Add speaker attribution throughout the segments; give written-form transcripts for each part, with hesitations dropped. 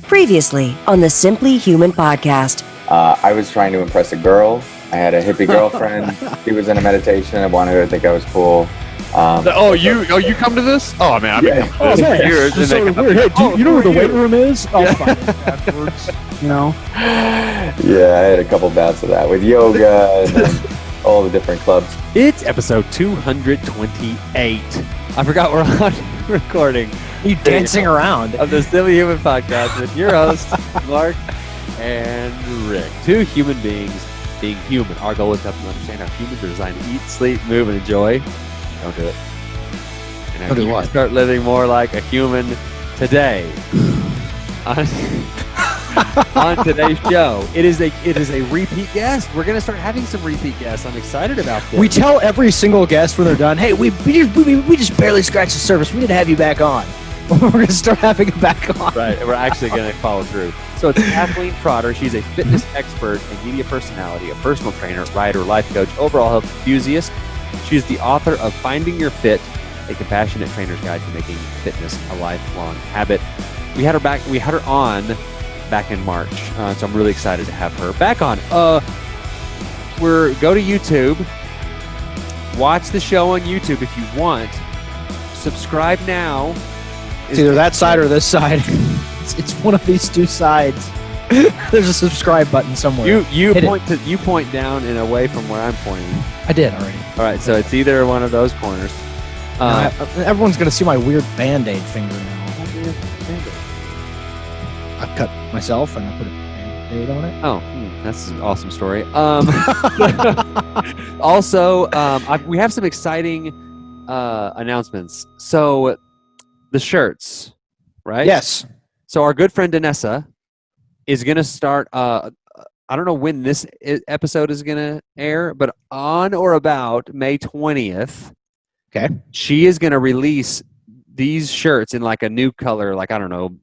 Speaker 1: Previously on the Simply Human podcast.
Speaker 2: I was trying to impress a girl. I had a hippie girlfriend. She was in a meditation. I wanted her to think I was cool.
Speaker 3: You come to this? Oh man, I've been
Speaker 4: Oh,
Speaker 3: coming to this
Speaker 4: man.
Speaker 3: for years.
Speaker 4: It's sort of weird. Hey, do you know where the weight room is? I'll find it afterwards. You know?
Speaker 2: Yeah, I had a couple bouts of that with yoga and then all the different clubs.
Speaker 3: It's episode 228. I forgot we're on recording.
Speaker 4: You dancing around.
Speaker 3: Of the Silly Human podcast with your hosts, Mark and Rick. Two human beings being human. Our goal is to help you understand how humans are designed to eat, sleep, move, and enjoy. Don't do it. And how
Speaker 4: Don't do
Speaker 3: you
Speaker 4: what?
Speaker 3: Start living more like a human today. On today's show, it is a repeat guest. We're gonna start having some repeat guests. I'm excited about this.
Speaker 4: We tell every single guest when they're done, hey, we just barely scratched the surface. We need to have you back on. We're going to start having it back on.
Speaker 3: Right, we're actually going to follow through. So it's Kathleen Trotter. She's a fitness expert and media personality, a personal trainer, writer, life coach, overall health enthusiast. She is the author of Finding Your Fit, a compassionate trainer's guide to making fitness a lifelong habit. We had her on back in March, so I'm really excited to have her back on. Go to YouTube, watch the show on YouTube if you want. Subscribe now.
Speaker 4: It's either that side or this side. It's one of these two sides. There's a subscribe button somewhere.
Speaker 3: You point down and away from where I'm pointing.
Speaker 4: I did already.
Speaker 3: All right, so it's either one of those corners.
Speaker 4: Everyone's going to see my weird Band-Aid finger now. I cut myself and I put a Band-Aid on it.
Speaker 3: Oh, that's an awesome story. Also, we have some exciting announcements. So the shirts, right?
Speaker 4: Yes.
Speaker 3: So our good friend Danessa is going to start, I don't know when this episode is going to air, but on or about May 20th,
Speaker 4: okay, she
Speaker 3: is going to release these shirts in like a new color, like, I don't know,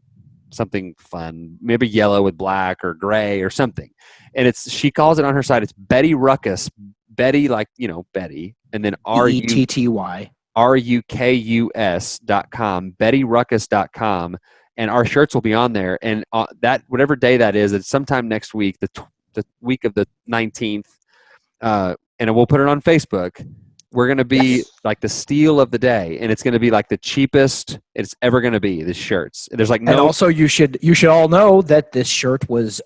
Speaker 3: something fun, maybe yellow with black or gray or something. And she calls it on her site, it's Betty Ruckus, Betty, like, Betty, and then
Speaker 4: RUTTY.
Speaker 3: RUKUS.com, BettyRuckus.com, and our shirts will be on there. And that whatever day that is, it's sometime next week, the week of the 19th, and we'll put it on Facebook. We're going to be like the steal of the day, and it's going to be like the cheapest it's ever going to be. The shirts. There's like no.
Speaker 4: And also, you should all know that this shirt was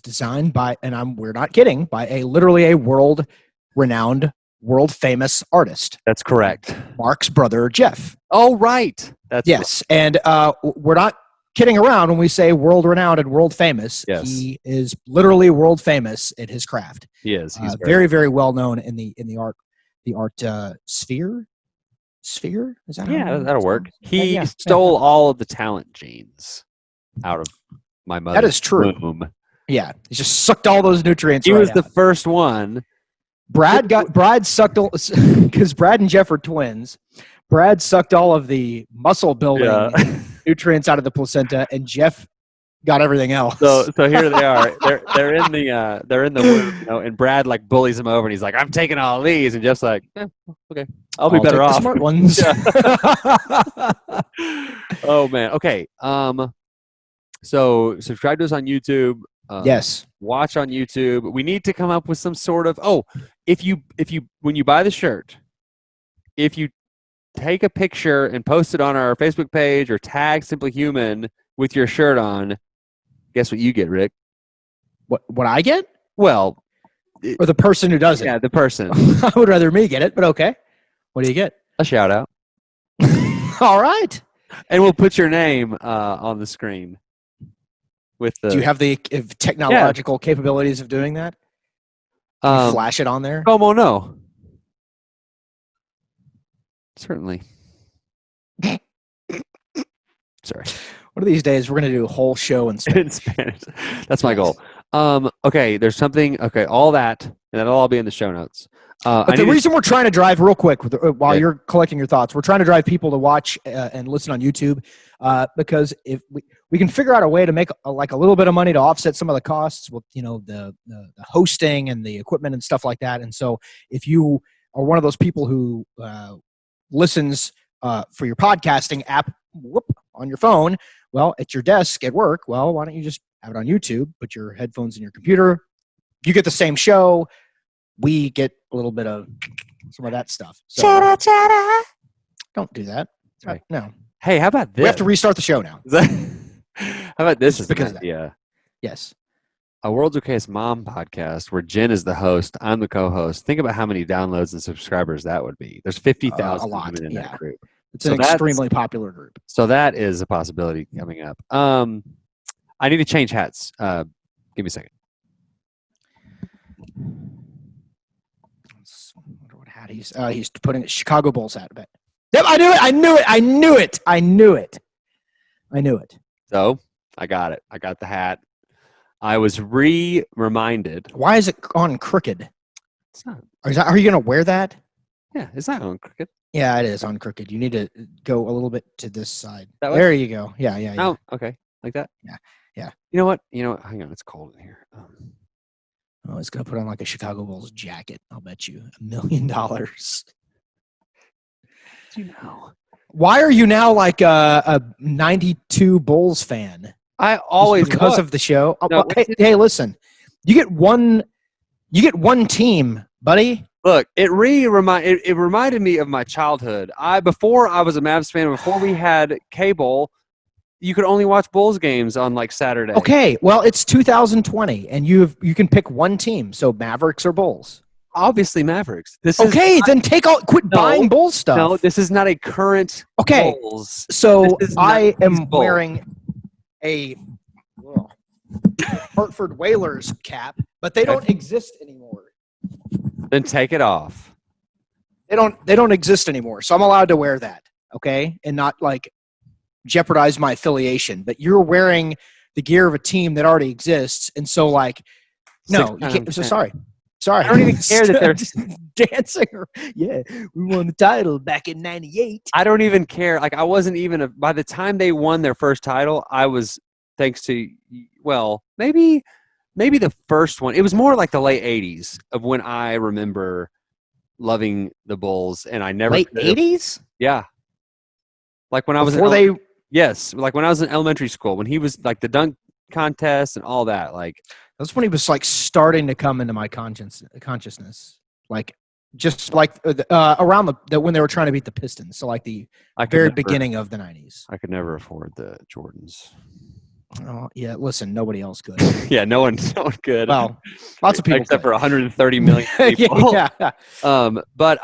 Speaker 4: designed by, and we're not kidding, by literally a world-renowned, world-famous artist.
Speaker 3: That's correct.
Speaker 4: Mark's brother, Jeff.
Speaker 3: Oh, right.
Speaker 4: Yes. And we're not kidding around when we say world-renowned and world-famous.
Speaker 3: Yes.
Speaker 4: He is literally world-famous at his craft.
Speaker 3: He is. He's
Speaker 4: very, very well-known in the art sphere. Sphere? Is that
Speaker 3: that'll work. He stole all of the talent genes out of my mother's
Speaker 4: That is true.
Speaker 3: womb.
Speaker 4: Yeah. He just sucked all those nutrients
Speaker 3: He
Speaker 4: right
Speaker 3: was
Speaker 4: out.
Speaker 3: the first one.
Speaker 4: Brad sucked all, because Brad and Jeff are twins. Brad sucked all of the muscle building nutrients out of the placenta, and Jeff got everything else.
Speaker 3: So here they are. They're in the womb, and Brad like bullies him over, and he's like, "I'm taking all these," and Jeff's like, "Okay, I'll be better off."
Speaker 4: The smart ones.
Speaker 3: Oh man. Okay. So subscribe to us on YouTube.
Speaker 4: Yes.
Speaker 3: Watch on YouTube. We need to come up with some sort of if you when you buy the shirt, if you take a picture and post it on our Facebook page or tag Simply Human with your shirt on, guess what you get, Rick?
Speaker 4: What I get?
Speaker 3: Well,
Speaker 4: or the person who does it.
Speaker 3: Yeah, the person.
Speaker 4: I would rather me get it, but okay. What do you get?
Speaker 3: A shout out.
Speaker 4: All right.
Speaker 3: And we'll put your name on the screen.
Speaker 4: Do you have the technological capabilities of doing that? Can you flash it on there?
Speaker 3: Oh, no. Certainly. Sorry.
Speaker 4: One of these days, we're going to do a whole show in Spanish.
Speaker 3: In Spanish. That's my goal. Okay, there's something. Okay, all that, and that'll all be in the show notes.
Speaker 4: But the reason we're trying to drive real quick while you're collecting your thoughts, we're trying to drive people to watch and listen on YouTube because if we can figure out a way to make a little bit of money to offset some of the costs with the hosting and the equipment and stuff like that. And so if you are one of those people who listens for your podcasting app on your phone, Well, at your desk at work, well, why don't you just have it on YouTube, put your headphones in your computer. You get the same show. We get a little bit of some of that stuff. So,
Speaker 1: Chatter.
Speaker 4: don't do that.
Speaker 3: Sorry.
Speaker 4: No.
Speaker 3: Hey, how about this?
Speaker 4: We have to restart the show now.
Speaker 3: How about this?
Speaker 4: Just
Speaker 3: Is
Speaker 4: because
Speaker 3: an
Speaker 4: of that.
Speaker 3: idea?
Speaker 4: Yes.
Speaker 3: A World's Okayest Mom podcast where Jen is the host, I'm the co-host. Think about how many downloads and subscribers that would be. There's 50,000
Speaker 4: a lot,
Speaker 3: women in
Speaker 4: yeah.
Speaker 3: that group.
Speaker 4: It's an extremely popular group.
Speaker 3: So that is a possibility coming up. I need to change hats. Give me a second.
Speaker 4: I wonder what hat he's putting a Chicago Bulls hat. I bet. Yep, I knew it. I knew it.
Speaker 3: So I got it. I got the hat. I was reminded.
Speaker 4: Why is it on crooked?
Speaker 3: It's not.
Speaker 4: Are you going to wear that?
Speaker 3: Yeah, it's not on crooked.
Speaker 4: Yeah, it is on crooked. You need to go a little bit to this side.
Speaker 3: That way?
Speaker 4: There you go. Yeah.
Speaker 3: Oh, okay. Like that?
Speaker 4: Yeah.
Speaker 3: You know what? Hang on. It's cold in here.
Speaker 4: Oh, it's going to put on like a Chicago Bulls jacket. I'll bet you $1 million.
Speaker 3: You know.
Speaker 4: Why are you now like a 92 Bulls fan?
Speaker 3: I always
Speaker 4: Just because
Speaker 3: was.
Speaker 4: of the show. Oh,
Speaker 3: No,
Speaker 4: hey, listen. You get one team, buddy.
Speaker 3: Look, it reminded me of my childhood. Before I was a Mavs fan, before we had cable, you could only watch Bulls games on like Saturday.
Speaker 4: Okay, well, it's 2020, and you can pick one team. So Mavericks or Bulls.
Speaker 3: Obviously Mavericks.
Speaker 4: Then quit buying Bulls stuff.
Speaker 3: No, this is not a current
Speaker 4: Okay,
Speaker 3: Bulls.
Speaker 4: so
Speaker 3: This is
Speaker 4: I
Speaker 3: not
Speaker 4: am
Speaker 3: these Bulls.
Speaker 4: wearing a Hartford Whalers cap, but they don't exist anymore.
Speaker 3: Then take it off.
Speaker 4: They don't exist anymore. So I'm allowed to wear that, okay? And not like jeopardize my affiliation. But you're wearing the gear of a team that already exists, and so like no, you can't. So sorry. I
Speaker 3: don't even care that they're
Speaker 4: dancing. Yeah, we won the title back in '98.
Speaker 3: I don't even care. Like I wasn't even by the time they won their first title, I was thanks to maybe the first one. It was more like the late 80s of when I remember loving the Bulls, and I never
Speaker 4: Late '80s.
Speaker 3: Yeah, like when I was yes, like when I was in elementary school, when he was like the dunk contest and all that. Like
Speaker 4: that's when he was like starting to come into my consciousness, like just like around when they were trying to beat the Pistons. So like the very beginning of the '90s.
Speaker 3: I could never afford the Jordans.
Speaker 4: Oh yeah, listen, nobody else could.
Speaker 3: Yeah, no one could.
Speaker 4: Well, lots of people
Speaker 3: except
Speaker 4: could.
Speaker 3: for 130 million people.
Speaker 4: Yeah.
Speaker 3: But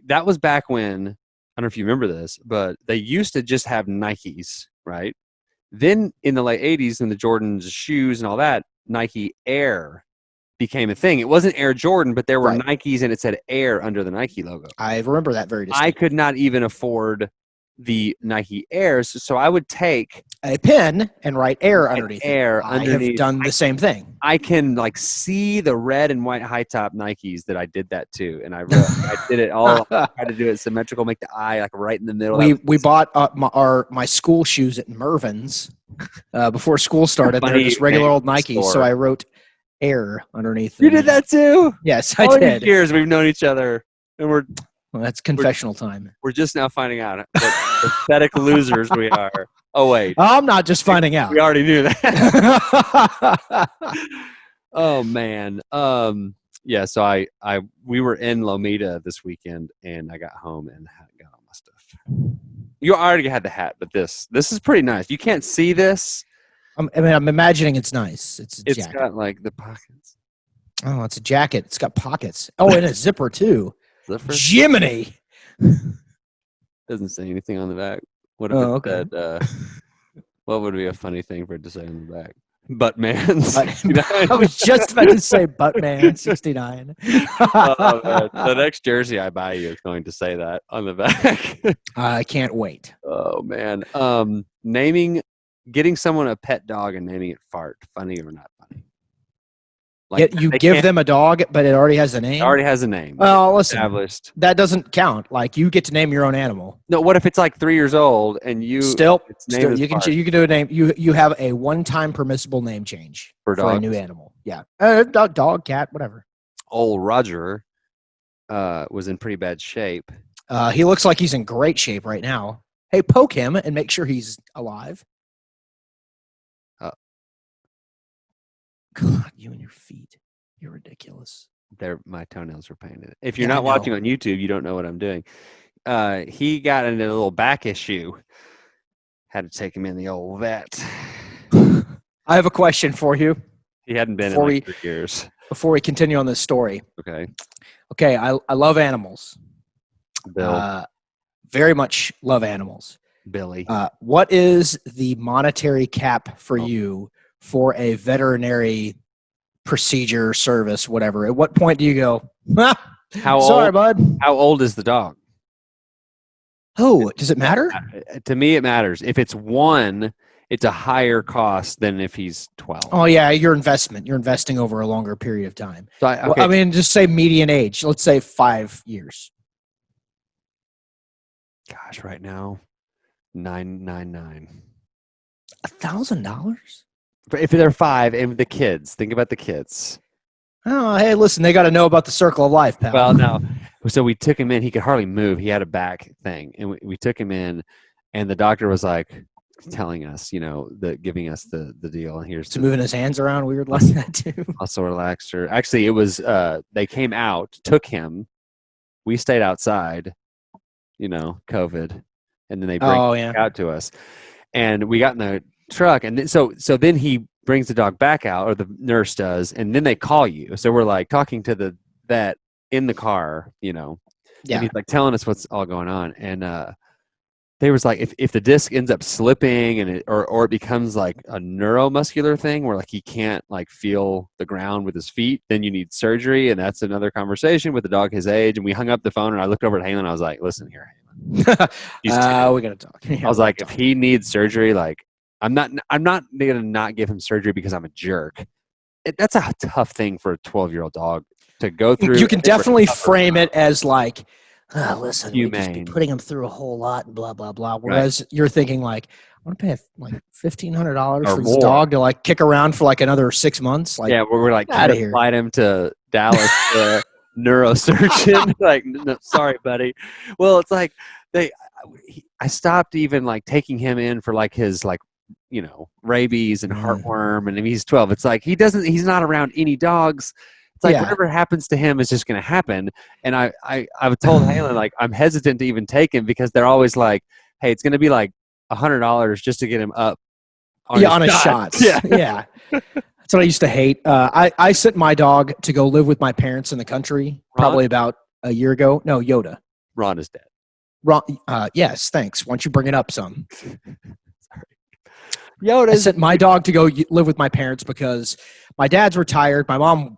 Speaker 3: that was back when, I don't know if you remember this, but they used to just have Nikes, right? Then in the late 80s, and the Jordan's shoes and all that, Nike Air became a thing. It wasn't Air Jordan, but there were Nikes and it said Air under the Nike logo.
Speaker 4: I remember that very distinctly.
Speaker 3: I could not even afford the Nike Airs, so I would take
Speaker 4: a pen and write Air underneath.
Speaker 3: Air underneath.
Speaker 4: I have done the same thing.
Speaker 3: I can like see the red and white high top Nikes that I did that too, and I did it all. I tried to do it symmetrical, make the eye like right in the middle.
Speaker 4: We bought my school shoes at Mervin's before school started. They're just regular old Nikes, so I wrote Air underneath.
Speaker 3: You did that too?
Speaker 4: Yes, I
Speaker 3: all
Speaker 4: did.
Speaker 3: These years we've known each other, and
Speaker 4: well, that's confessional time.
Speaker 3: We're just now finding out what pathetic losers we are. Oh wait,
Speaker 4: I'm not just finding out.
Speaker 3: We already knew that. Oh man. Yeah. So we were in Lomita this weekend, and I got home and got all my stuff. You already had the hat, but this is pretty nice. You can't see this.
Speaker 4: I'm imagining it's nice. It's
Speaker 3: got like the pockets.
Speaker 4: Oh, it's a jacket. It's got pockets. Oh, and a zipper too.
Speaker 3: Zipper?
Speaker 4: Jiminy.
Speaker 3: Doesn't say anything on the back. What if it said, what would be a funny thing for it to say on the back? Buttman 69.
Speaker 4: I was just about to say Buttman 69.
Speaker 3: The next jersey I buy you is going to say that on the back.
Speaker 4: I can't wait.
Speaker 3: Oh man. Getting someone a pet dog and naming it Fart, funny or not funny?
Speaker 4: Like you give them a dog, but it already has a name?
Speaker 3: It already has a name.
Speaker 4: Well, listen,
Speaker 3: established.
Speaker 4: That doesn't count. Like you get to name your own animal.
Speaker 3: No, what if it's like 3 years old and you
Speaker 4: still you can do a name. You have a one-time permissible name change for a new animal. Yeah, dog, cat, whatever.
Speaker 3: Old Roger was in pretty bad shape.
Speaker 4: He looks like he's in great shape right now. Hey, poke him and make sure he's alive. God, you and your feet. You're ridiculous.
Speaker 3: My toenails were painted. If you're
Speaker 4: Yeah, I
Speaker 3: not
Speaker 4: know.
Speaker 3: watching on YouTube, you don't know what I'm doing. He got into a little back issue. Had to take him in the old vet.
Speaker 4: I have a question for you
Speaker 3: He hadn't been
Speaker 4: Before
Speaker 3: in
Speaker 4: we-
Speaker 3: 3 years.
Speaker 4: before we continue on this story.
Speaker 3: Okay.
Speaker 4: Okay, I love animals.
Speaker 3: Bill,
Speaker 4: Very much love animals.
Speaker 3: Billy.
Speaker 4: What is the monetary cap for
Speaker 3: Oh.
Speaker 4: you for a veterinary procedure, service, whatever? At what point do you go,
Speaker 3: How
Speaker 4: sorry,
Speaker 3: old?
Speaker 4: bud?
Speaker 3: How old is the dog?
Speaker 4: Oh, does it matter?
Speaker 3: To me, it matters. If it's 1, it's a higher cost than if he's 12.
Speaker 4: Oh, yeah, your investment. You're investing over a longer period of time.
Speaker 3: So
Speaker 4: Well, I mean, just say median age. Let's say 5 years.
Speaker 3: gosh, right now, 999.
Speaker 4: $1,000?
Speaker 3: If they're 5, and the kids, think about the kids.
Speaker 4: Oh, hey, listen, they got to know about the circle of life, pal.
Speaker 3: Well, no. So we took him in. He could hardly move. He had a back thing, and we took him in, and the doctor was like telling us, giving us the deal. And here's
Speaker 4: Is he moving his hands around weird like that too?
Speaker 3: muscle relaxer. Actually, it was they came out, took him. We stayed outside, COVID, and then they bring him out to us, and we got in the truck, and so then he brings the dog back out, or the nurse does, and then they call you. So we're like talking to the vet in the car, and he's like telling us what's all going on, and they was like, if the disc ends up slipping and or it becomes like a neuromuscular thing where like he can't like feel the ground with his feet, then you need surgery, and that's another conversation with the dog his age. And we hung up the phone, and I looked over at Halen, and I was like, listen here, Halen.
Speaker 4: We gotta talk.
Speaker 3: I was like, if he needs surgery, like I'm not gonna not give him surgery because I'm a jerk. That's a tough thing for a 12-year-old dog to go through.
Speaker 4: You can definitely frame it as like, listen, we just be
Speaker 3: Humane.
Speaker 4: putting him through a whole lot and blah blah blah. Whereas you're thinking like, I want to pay like $1,500
Speaker 3: Or
Speaker 4: for this
Speaker 3: more.
Speaker 4: dog to like kick around for like another 6 months. Like,
Speaker 3: Yeah, we're like
Speaker 4: outta
Speaker 3: trying to
Speaker 4: here.
Speaker 3: flight him to Dallas to neurosurgeon. Like, no, sorry, buddy. Well, it's like I stopped even like taking him in for like his like rabies and heartworm, and if he's 12, it's like he's not around any dogs. It's like whatever happens to him is just going to happen. And I've told Halen, like, I'm hesitant to even take him because they're always like, hey, it's going to be like $100 just to get him up on
Speaker 4: a shot.
Speaker 3: Yeah.
Speaker 4: Yeah. That's what I used to hate. I sent my dog to go live with my parents in the country probably about a year ago. No, Yoda.
Speaker 3: Ron is dead.
Speaker 4: Ron, yes, thanks. Why don't you bring it up some?
Speaker 3: Yoda.
Speaker 4: I sent my dog to go live with my parents because my dad's retired. My mom,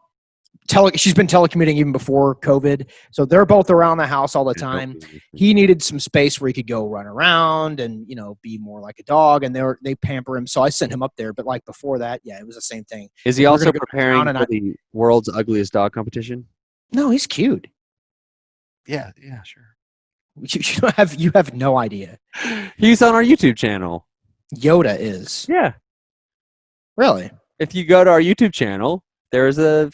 Speaker 4: she's been telecommuting even before COVID. So they're both around the house all the time. He needed some space where he could go run around and, be more like a dog, and they pamper him. So I sent him up there. But like before that, it was the same thing.
Speaker 3: Is he
Speaker 4: We're
Speaker 3: also
Speaker 4: gonna go
Speaker 3: preparing
Speaker 4: down
Speaker 3: for the world's ugliest dog competition?
Speaker 4: No, he's cute.
Speaker 3: Yeah, sure.
Speaker 4: You have no idea.
Speaker 3: He's on our YouTube channel.
Speaker 4: Yoda is.
Speaker 3: Yeah.
Speaker 4: Really?
Speaker 3: If you go to our YouTube channel, there is a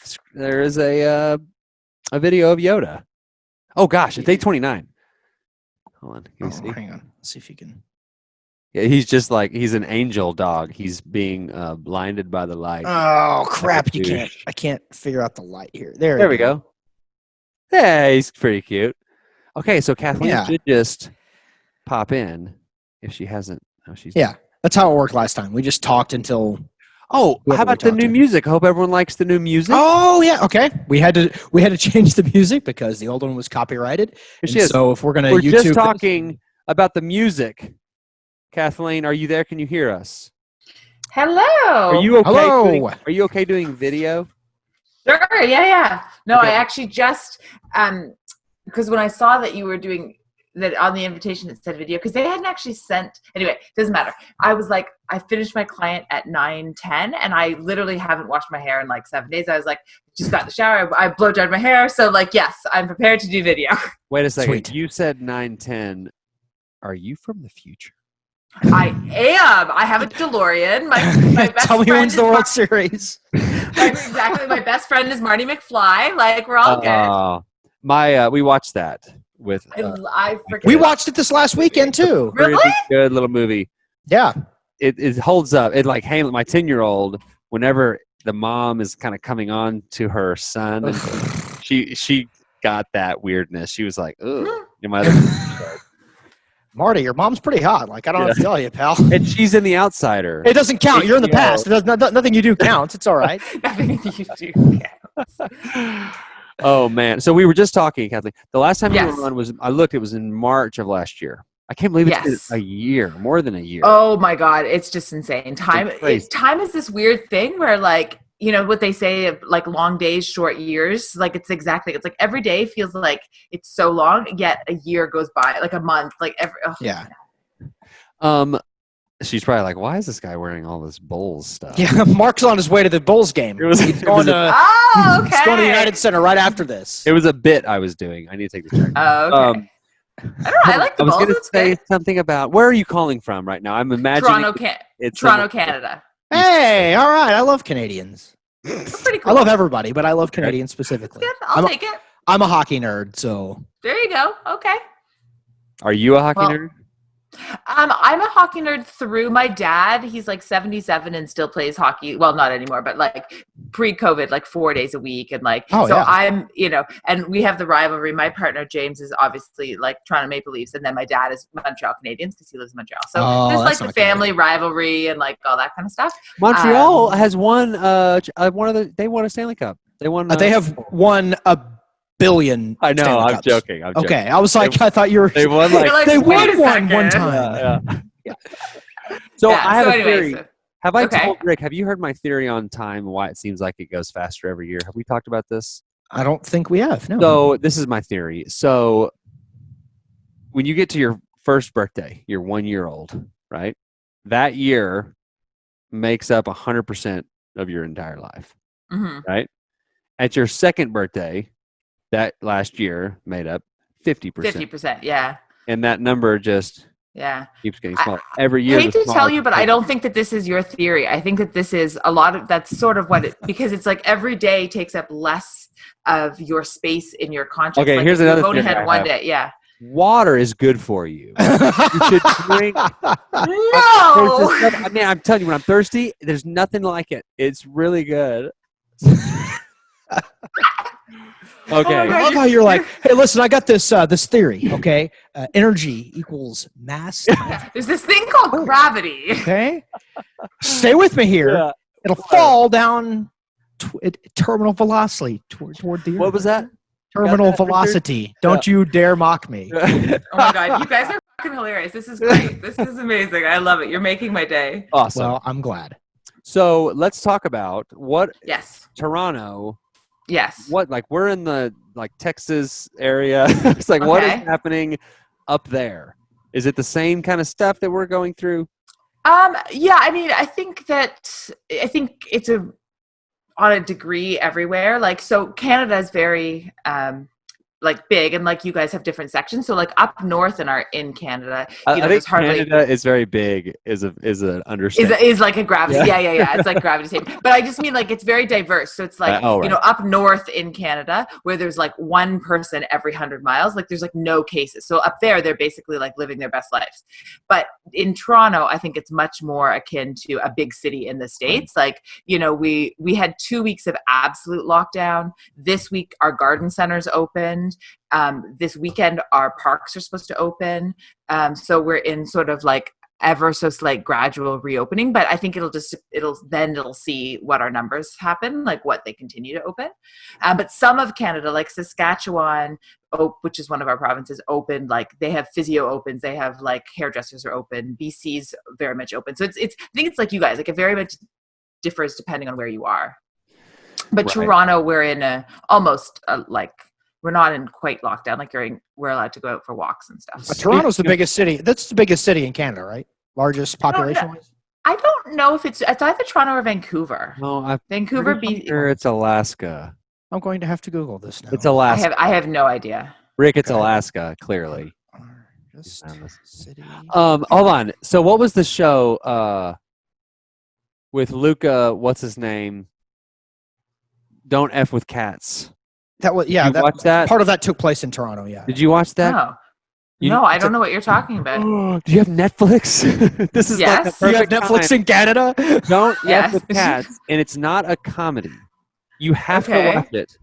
Speaker 3: video of Yoda. Oh gosh, it's 8:29. Hold on, can you see?
Speaker 4: Hang on. Let's see if you can.
Speaker 3: Yeah, he's just like he's an angel dog. He's being blinded by the light.
Speaker 4: Oh crap!
Speaker 3: Like a douche.
Speaker 4: I can't figure out the light here. There
Speaker 3: we go. Yeah, he's pretty cute. Okay, so Kathleen should just pop in if she hasn't. Oh, she's
Speaker 4: That's how it worked last time. We just talked until.
Speaker 3: Oh, how about the new music? I hope everyone likes the new music.
Speaker 4: Oh yeah, okay. We had to change the music because the old one was copyrighted. So if we're
Speaker 3: we're
Speaker 4: YouTube
Speaker 3: just talking about the music. Kathleen, are you there? Can you hear us?
Speaker 5: Hello.
Speaker 3: Are you okay?
Speaker 4: Hello.
Speaker 3: Are you okay doing video?
Speaker 5: Sure. Yeah. No,
Speaker 3: Okay.
Speaker 5: I actually just because when I saw that you were doing that on the invitation, it said video because they hadn't actually sent. Anyway, doesn't matter. I was like, I finished my client at 9:10, and I literally haven't washed my hair in like 7 days. I was like, just got in the shower. I blow dried my hair, so like, yes, I'm prepared to do video.
Speaker 3: Wait a second.
Speaker 4: Sweet.
Speaker 3: You said 9:10. Are you from the future?
Speaker 5: I am. I have a DeLorean. My best
Speaker 4: Tell me
Speaker 5: friend
Speaker 4: when's
Speaker 5: is
Speaker 4: the World Series.
Speaker 5: exactly. My best friend is Marty McFly. Like we're all good.
Speaker 3: We watched that with.
Speaker 5: I freaking
Speaker 4: We watched it this last weekend too.
Speaker 5: Really?
Speaker 3: Good little movie.
Speaker 4: Yeah.
Speaker 3: It holds up. It like my 10-year-old. Whenever the mom is kind of coming on to her son, and she got that weirdness. She was like, "Ugh." My other
Speaker 4: Marty, your mom's pretty hot. Like, I don't have to tell you, pal.
Speaker 3: and she's in The Outsider.
Speaker 4: It doesn't count. You're in the
Speaker 3: HBO.
Speaker 4: past. It does, nothing you do counts. It's all right.
Speaker 5: Nothing you do counts.
Speaker 3: Oh man! So we were just talking, Kathleen. The last time
Speaker 5: Yes.
Speaker 3: you were on was I looked. It was in March of last year. I can't believe it's
Speaker 5: Yes.
Speaker 3: been a year, more than a year.
Speaker 5: Oh my God, it's just insane. Time
Speaker 3: crazy.
Speaker 5: time is this weird thing where, like, you know what they say of like long days, short years. Like it's like every day feels like it's so long, yet a year goes by, like a month, like every. Oh.
Speaker 4: Yeah.
Speaker 3: She's probably like, "Why is this guy wearing all this Bulls stuff?"
Speaker 4: Yeah. Mark's on his way to the Bulls game. He's going to
Speaker 5: Oh, okay.
Speaker 4: he's going to the United Center right after this.
Speaker 3: It was a bit I was doing. I need to take the check.
Speaker 5: Oh, okay. I don't know. I like the
Speaker 3: I was
Speaker 5: Bulls.
Speaker 3: going to
Speaker 5: It's
Speaker 3: say
Speaker 5: good.
Speaker 3: something about where are you calling from right now? I'm imagining it's
Speaker 5: Toronto, Canada.
Speaker 4: Hey, all right. I love Canadians.
Speaker 5: It's pretty cool.
Speaker 4: I love everybody, but I love Canadians specifically.
Speaker 5: It's good. I'll take it.
Speaker 4: I'm a hockey nerd, so.
Speaker 5: There you go. Okay.
Speaker 3: Are you a hockey nerd?
Speaker 5: I'm a hockey nerd through my dad. He's like 77 and still plays hockey. Well, not anymore, but like pre-COVID, like 4 days a week. And like, I'm, and we have the rivalry. My partner, James, is obviously like Toronto Maple Leafs. And then my dad is Montreal Canadiens because he lives in Montreal. So there's like the family rivalry and like all that kind of stuff.
Speaker 3: Montreal has won they won a Stanley Cup. They won.
Speaker 4: They have won a billion.
Speaker 3: I know.
Speaker 4: Stanley
Speaker 3: I'm
Speaker 4: Cups.
Speaker 3: joking.
Speaker 4: Okay, I was like, I thought you were.
Speaker 3: They won like
Speaker 4: they
Speaker 5: wait
Speaker 4: won
Speaker 5: a
Speaker 4: one
Speaker 5: second.
Speaker 4: time.
Speaker 3: Yeah. So I have a theory.
Speaker 5: So,
Speaker 3: Have I
Speaker 5: okay.
Speaker 3: told Rick? Have you heard my theory on time? Why it seems like it goes faster every year? Have we talked about this?
Speaker 4: I don't think we have. No.
Speaker 3: So this is my theory. So when you get to your first birthday, you're 1 year old, right? That year makes up 100% of your entire life, right? At your second birthday, that last year made up 50%.
Speaker 5: 50%, yeah.
Speaker 3: And that number just keeps getting smaller every year.
Speaker 5: I hate to tell you, but I don't think that this is your theory. I think that this is that's sort of what because it's like every day takes up less of your space in your conscience.
Speaker 3: Okay,
Speaker 5: like
Speaker 3: here's
Speaker 5: if
Speaker 3: another
Speaker 5: you've only
Speaker 3: theory
Speaker 5: had
Speaker 3: I
Speaker 5: one
Speaker 3: have.
Speaker 5: day, yeah.
Speaker 3: Water is good for you. You should drink.
Speaker 5: No!
Speaker 3: I mean, I'm telling you, when I'm thirsty, there's nothing like it. It's really good. Okay.
Speaker 4: I love how you're like, hey, listen, I got this theory. Okay, energy equals mass.
Speaker 5: There's this thing called gravity.
Speaker 4: Okay, stay with me here.
Speaker 3: Yeah.
Speaker 4: It'll fall down terminal velocity toward the.
Speaker 3: What was that?
Speaker 4: Terminal
Speaker 3: Got that,
Speaker 4: velocity. Don't you dare mock me.
Speaker 5: Oh my God, you guys are fucking hilarious. This is great. This is amazing. I love it. You're making my day.
Speaker 3: Awesome.
Speaker 4: Well, I'm glad.
Speaker 3: So let's talk about
Speaker 5: Yes.
Speaker 3: Toronto.
Speaker 5: Yes.
Speaker 3: What, like, we're in the Texas area. It's like, what is
Speaker 5: Okay.
Speaker 3: happening up there? Is it the same kind of stuff that we're going through?
Speaker 5: Yeah, I mean, I think it's on a degree everywhere. Like, so Canada is very like big, and like you guys have different sections. So like up north in Canada,
Speaker 3: I think
Speaker 5: there's hardly
Speaker 3: Canada is very big. Is an understatement.
Speaker 5: is like a gravity. Yeah. It's like gravity statement. But I just mean like it's very diverse. So it's like
Speaker 3: right.
Speaker 5: up north in Canada where there's like one person every 100 miles. Like there's like no cases. So up there they're basically like living their best lives. But in Toronto, I think it's much more akin to a big city in the States. Like we had 2 weeks of absolute lockdown. This week our garden centers opened. This weekend our parks are supposed to open. So we're in sort of like ever so slight gradual reopening, but I think it'll see what our numbers happen, like what they continue to open. But some of Canada, like Saskatchewan, which is one of our provinces, opened. Like they have physio opens, they have like hairdressers are open. BC's very much open. So it's I think it's like you guys, like it very much differs depending on where you are. But right. Toronto, we're in almost like. We're not in quite lockdown. Like we're allowed to go out for walks and stuff.
Speaker 4: Toronto's the biggest city. That's the biggest city in Canada, right? Largest population-wise?
Speaker 5: I don't know if it's either Toronto or Vancouver.
Speaker 3: No,
Speaker 5: Vancouver.
Speaker 3: It's Alaska.
Speaker 4: I'm going to have to Google this now.
Speaker 3: It's Alaska.
Speaker 5: I have no idea.
Speaker 3: Rick, it's Alaska, clearly.
Speaker 4: City.
Speaker 3: Hold on. So what was the show with Luca, what's his name? Don't F with Cats.
Speaker 4: That was
Speaker 3: Did you watch that?
Speaker 4: Part of that took place in Toronto. Yeah.
Speaker 3: Did you watch that?
Speaker 5: No. No, I don't know what you're talking about.
Speaker 3: Do you have Netflix? This is like the
Speaker 5: Yes.
Speaker 4: Do you have
Speaker 3: perfect
Speaker 4: Netflix
Speaker 3: time.
Speaker 4: in Canada?
Speaker 3: Don't
Speaker 5: Yes.
Speaker 3: F with cats, and it's not a comedy. You have to
Speaker 5: Okay.
Speaker 3: watch it.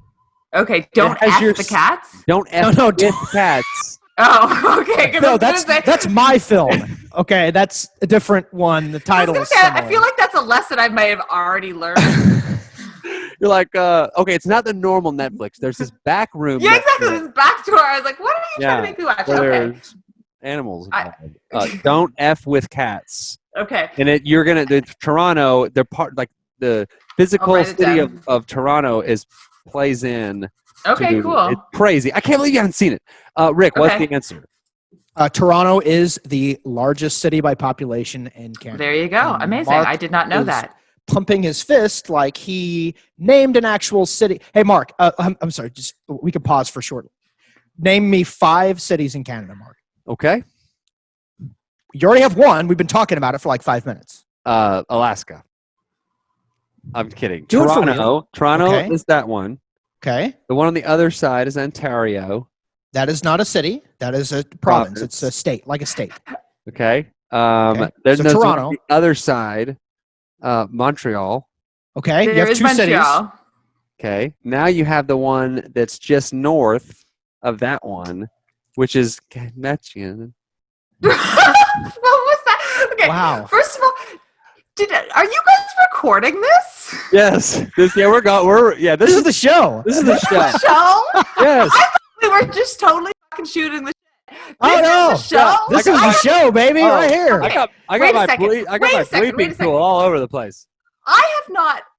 Speaker 5: Okay, don't
Speaker 3: has your
Speaker 5: F the cats.
Speaker 3: Don't F
Speaker 4: No,
Speaker 3: with cats.
Speaker 5: Oh, okay. 'Cause I
Speaker 4: No,
Speaker 5: was gonna say,
Speaker 4: that's my film. Okay, that's a different one. The
Speaker 5: I was
Speaker 4: title
Speaker 5: gonna
Speaker 4: is
Speaker 5: say, I
Speaker 4: similar.
Speaker 5: feel like that's a lesson I might have already learned.
Speaker 3: You're like, okay, it's not the normal Netflix. There's this back room.
Speaker 5: Yeah, exactly.
Speaker 3: Netflix
Speaker 5: This back door. I was like, what are you trying to make me watch?
Speaker 3: where
Speaker 5: Okay.
Speaker 3: there's animals
Speaker 5: I-
Speaker 3: involved. Don't F with cats.
Speaker 5: Okay.
Speaker 3: And you're gonna Toronto. They're part like the physical
Speaker 5: write it
Speaker 3: city
Speaker 5: down.
Speaker 3: of Toronto plays in.
Speaker 5: Okay, cool.
Speaker 3: It's crazy. I can't believe you haven't seen it. Rick, what's
Speaker 5: Okay.
Speaker 3: the answer?
Speaker 4: Toronto is the largest city by population in Canada.
Speaker 5: There you go.
Speaker 4: And
Speaker 5: Amazing.
Speaker 4: Mark
Speaker 5: I did not know
Speaker 4: is
Speaker 5: that.
Speaker 4: pumping his fist like he named an actual city. Hey, Mark, I'm sorry. Just we can pause for short. Name me 5 cities in Canada, Mark.
Speaker 3: Okay.
Speaker 4: You already have one. We've been talking about it for like 5 minutes.
Speaker 3: Alaska. I'm kidding.
Speaker 4: Do it for
Speaker 3: Toronto. Toronto
Speaker 4: Okay.
Speaker 3: is that one.
Speaker 4: Okay,
Speaker 3: The one on the other side is Ontario.
Speaker 4: that is not a city. That is a province. It's a state, like a state.
Speaker 3: Okay.
Speaker 4: Okay.
Speaker 3: Then
Speaker 4: So
Speaker 3: there's one
Speaker 4: Toronto.
Speaker 3: on the other side, Montreal.
Speaker 4: Okay, you
Speaker 5: There
Speaker 4: have
Speaker 5: is
Speaker 4: 2 cities.
Speaker 5: Montreal.
Speaker 3: Okay. Now you have the one that's just north of that one, which is Canadian.
Speaker 5: What was that? Okay.
Speaker 4: Wow.
Speaker 5: First of all, are you guys recording this?
Speaker 3: Yes. This
Speaker 4: This is the show.
Speaker 3: this is the show.
Speaker 5: Show?
Speaker 3: Yes.
Speaker 5: We were just totally fucking shooting the shit.
Speaker 4: Oh,
Speaker 5: This
Speaker 4: no.
Speaker 5: is the show?
Speaker 4: This is
Speaker 3: I
Speaker 4: the
Speaker 3: got-
Speaker 4: show, baby,
Speaker 3: Oh,
Speaker 4: right here.
Speaker 5: Okay.
Speaker 3: I
Speaker 5: Wait
Speaker 3: got
Speaker 5: a
Speaker 3: my
Speaker 5: second.
Speaker 3: ble- I got
Speaker 5: Wait
Speaker 3: my
Speaker 5: a second. Wait a
Speaker 3: bleeping
Speaker 5: second.
Speaker 3: tool all over the place.